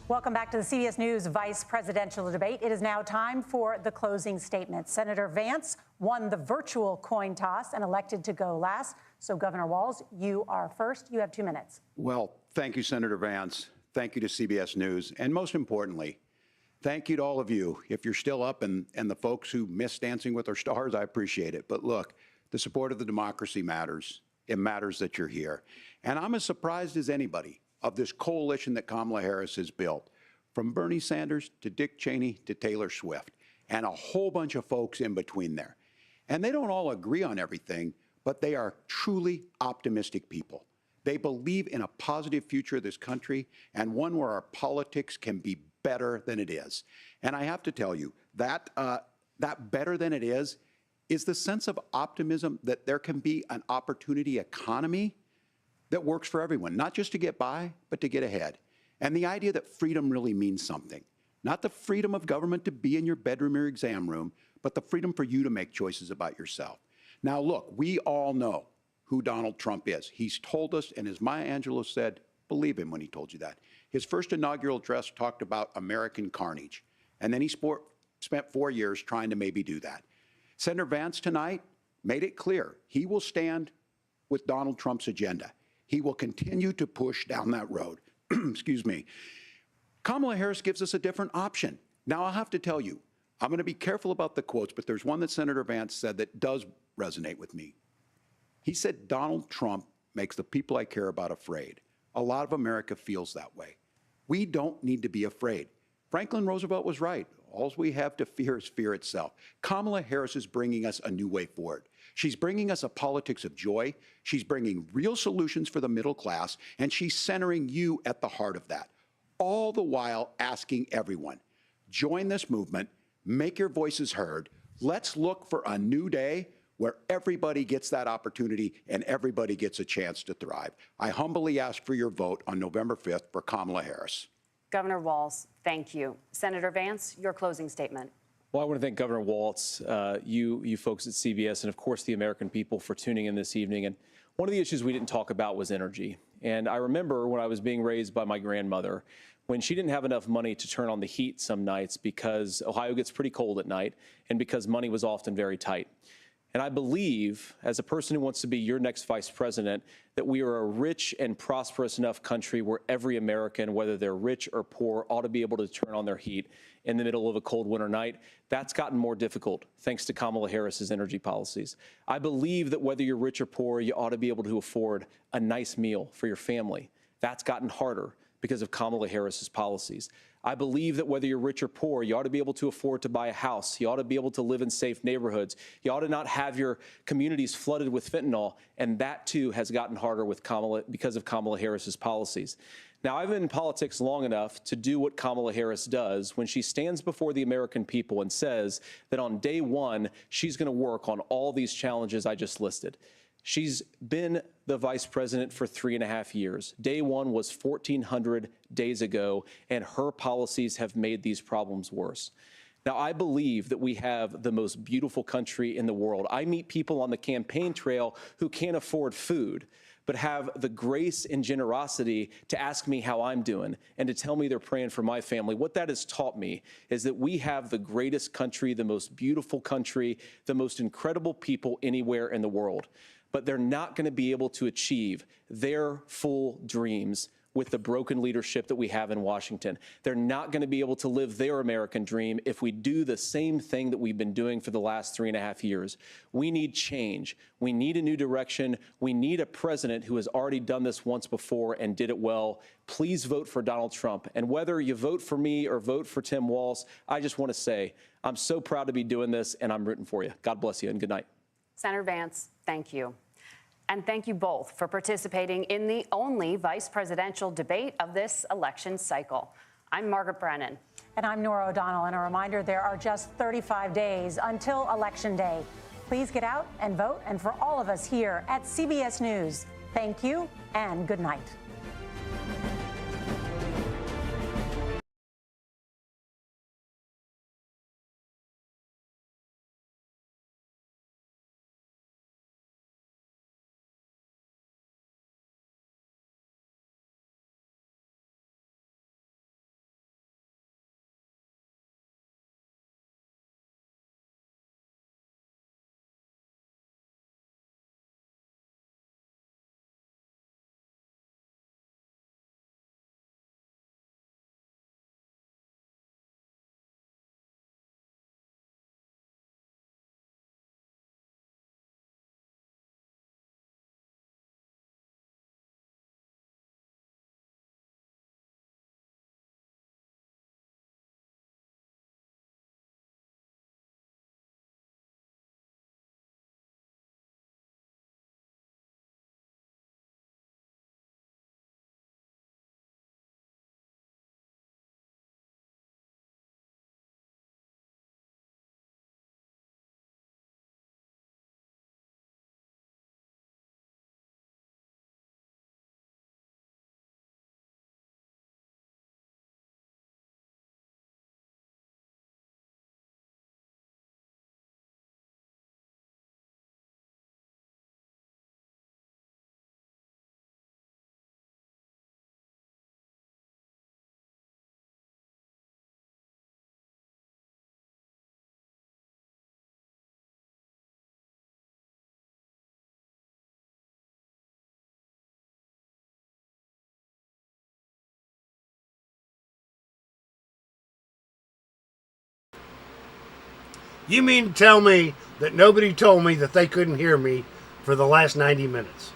Welcome back to the CBS News Vice Presidential Debate. It is now time for the closing statement. Senator Vance won the virtual coin toss and elected to go last. So, Governor Walz, you are first. You have 2 minutes. Well, thank you, Senator Vance. Thank you to CBS News. And most importantly, thank you to all of you. If you're still up and the folks who miss Dancing with Our Stars, I appreciate it. But look, the support of the democracy matters. It matters that you're here. And I'm as surprised as anybody of this coalition that Kamala Harris has built, from Bernie Sanders to Dick Cheney to Taylor Swift, and a whole bunch of folks in between there. And they don't all agree on everything, but they are truly optimistic people. They believe in a positive future of this country and one where our politics can be better than it is. And I have to tell you, that better than it is the sense of optimism that there can be an opportunity economy that works for everyone, not just to get by, but to get ahead. And the idea that freedom really means something. Not the freedom of government to be in your bedroom or exam room, but the freedom for you to make choices about yourself. Now, look, we all know who Donald Trump is. He's told us, and as Maya Angelou said, believe him when he told you that. His first inaugural address talked about American carnage, and then he spent 4 years trying to maybe do that. Senator Vance tonight made it clear he will stand with Donald Trump's agenda. He will continue to push down that road. Excuse me. Kamala Harris gives us a different option. Now, I'll have to tell you, I'm going to be careful about the quotes, but there's one that Senator Vance said that does resonate with me. He said, Donald Trump makes the people I care about afraid. A lot of America feels that way. We don't need to be afraid. Franklin Roosevelt was right. All we have to fear is fear itself. Kamala Harris is bringing us a new way forward. She's bringing us a politics of joy. She's bringing real solutions for the middle class, and she's centering you at the heart of that. All the while asking everyone, join this movement, make your voices heard. Let's look for a new day where everybody gets that opportunity and everybody gets a chance to thrive. I humbly ask for your vote on November 5th for Kamala Harris. Governor Walz, thank you. Senator Vance, your closing statement. Well, I want to thank Governor Walz, you folks at CBS, and of course the American people for tuning in this evening. And one of the issues we didn't talk about was energy. And I remember when I was being raised by my grandmother, when she didn't have enough money to turn on the heat some nights because Ohio gets pretty cold at night and because money was often very tight. And I believe, as a person who wants to be your next vice president, that we are a rich and prosperous enough country where every American, whether they're rich or poor, ought to be able to turn on their heat in the middle of a cold winter night. That's gotten more difficult thanks to Kamala Harris's energy policies. I believe that whether you're rich or poor, you ought to be able to afford a nice meal for your family. That's gotten harder because of Kamala Harris's policies. I believe that whether you're rich or poor, you ought to be able to afford to buy a house. You ought to be able to live in safe neighborhoods. You ought to not have your communities flooded with fentanyl. And that, too, has gotten harder with because of Kamala Harris's policies. Now, I've been in politics long enough to do what Kamala Harris does when she stands before the American people and says that on day one, she's going to work on all these challenges I just listed. She's been the vice president for 3.5 years. Day one was 1,400 days ago, and her policies have made these problems worse. Now, I believe that we have the most beautiful country in the world. I meet people on the campaign trail who can't afford food, but have the grace and generosity to ask me how I'm doing and to tell me they're praying for my family. What that has taught me is that we have the greatest country, the most beautiful country, the most incredible people anywhere in the world. But they're not going to be able to achieve their full dreams with the broken leadership that we have in Washington. They're not going to be able to live their American dream if we do the same thing that we've been doing for the last 3.5 years. We need change. We need a new direction. We need a president who has already done this once before and did it well. Please vote for Donald Trump. And whether you vote for me or vote for Tim Walz, I just want to say I'm so proud to be doing this, and I'm rooting for you. God bless you, and good night. Senator Vance, thank you. And thank you both for participating in the only vice presidential debate of this election cycle. I'm Margaret Brennan. And I'm Norah O'Donnell. And a reminder, there are just 35 days until Election Day. Please get out and vote. And for all of us here at CBS News, thank you and good night. You mean to tell me that nobody told me that they couldn't hear me for the last 90 minutes?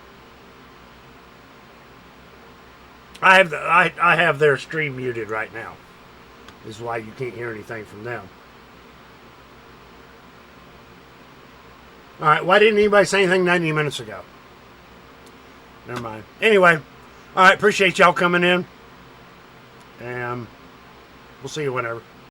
I have their stream muted right now. This is why you can't hear anything from them. All right, why didn't anybody say anything 90 minutes ago? Never mind. Anyway, all right, appreciate y'all coming in. And we'll see you whenever.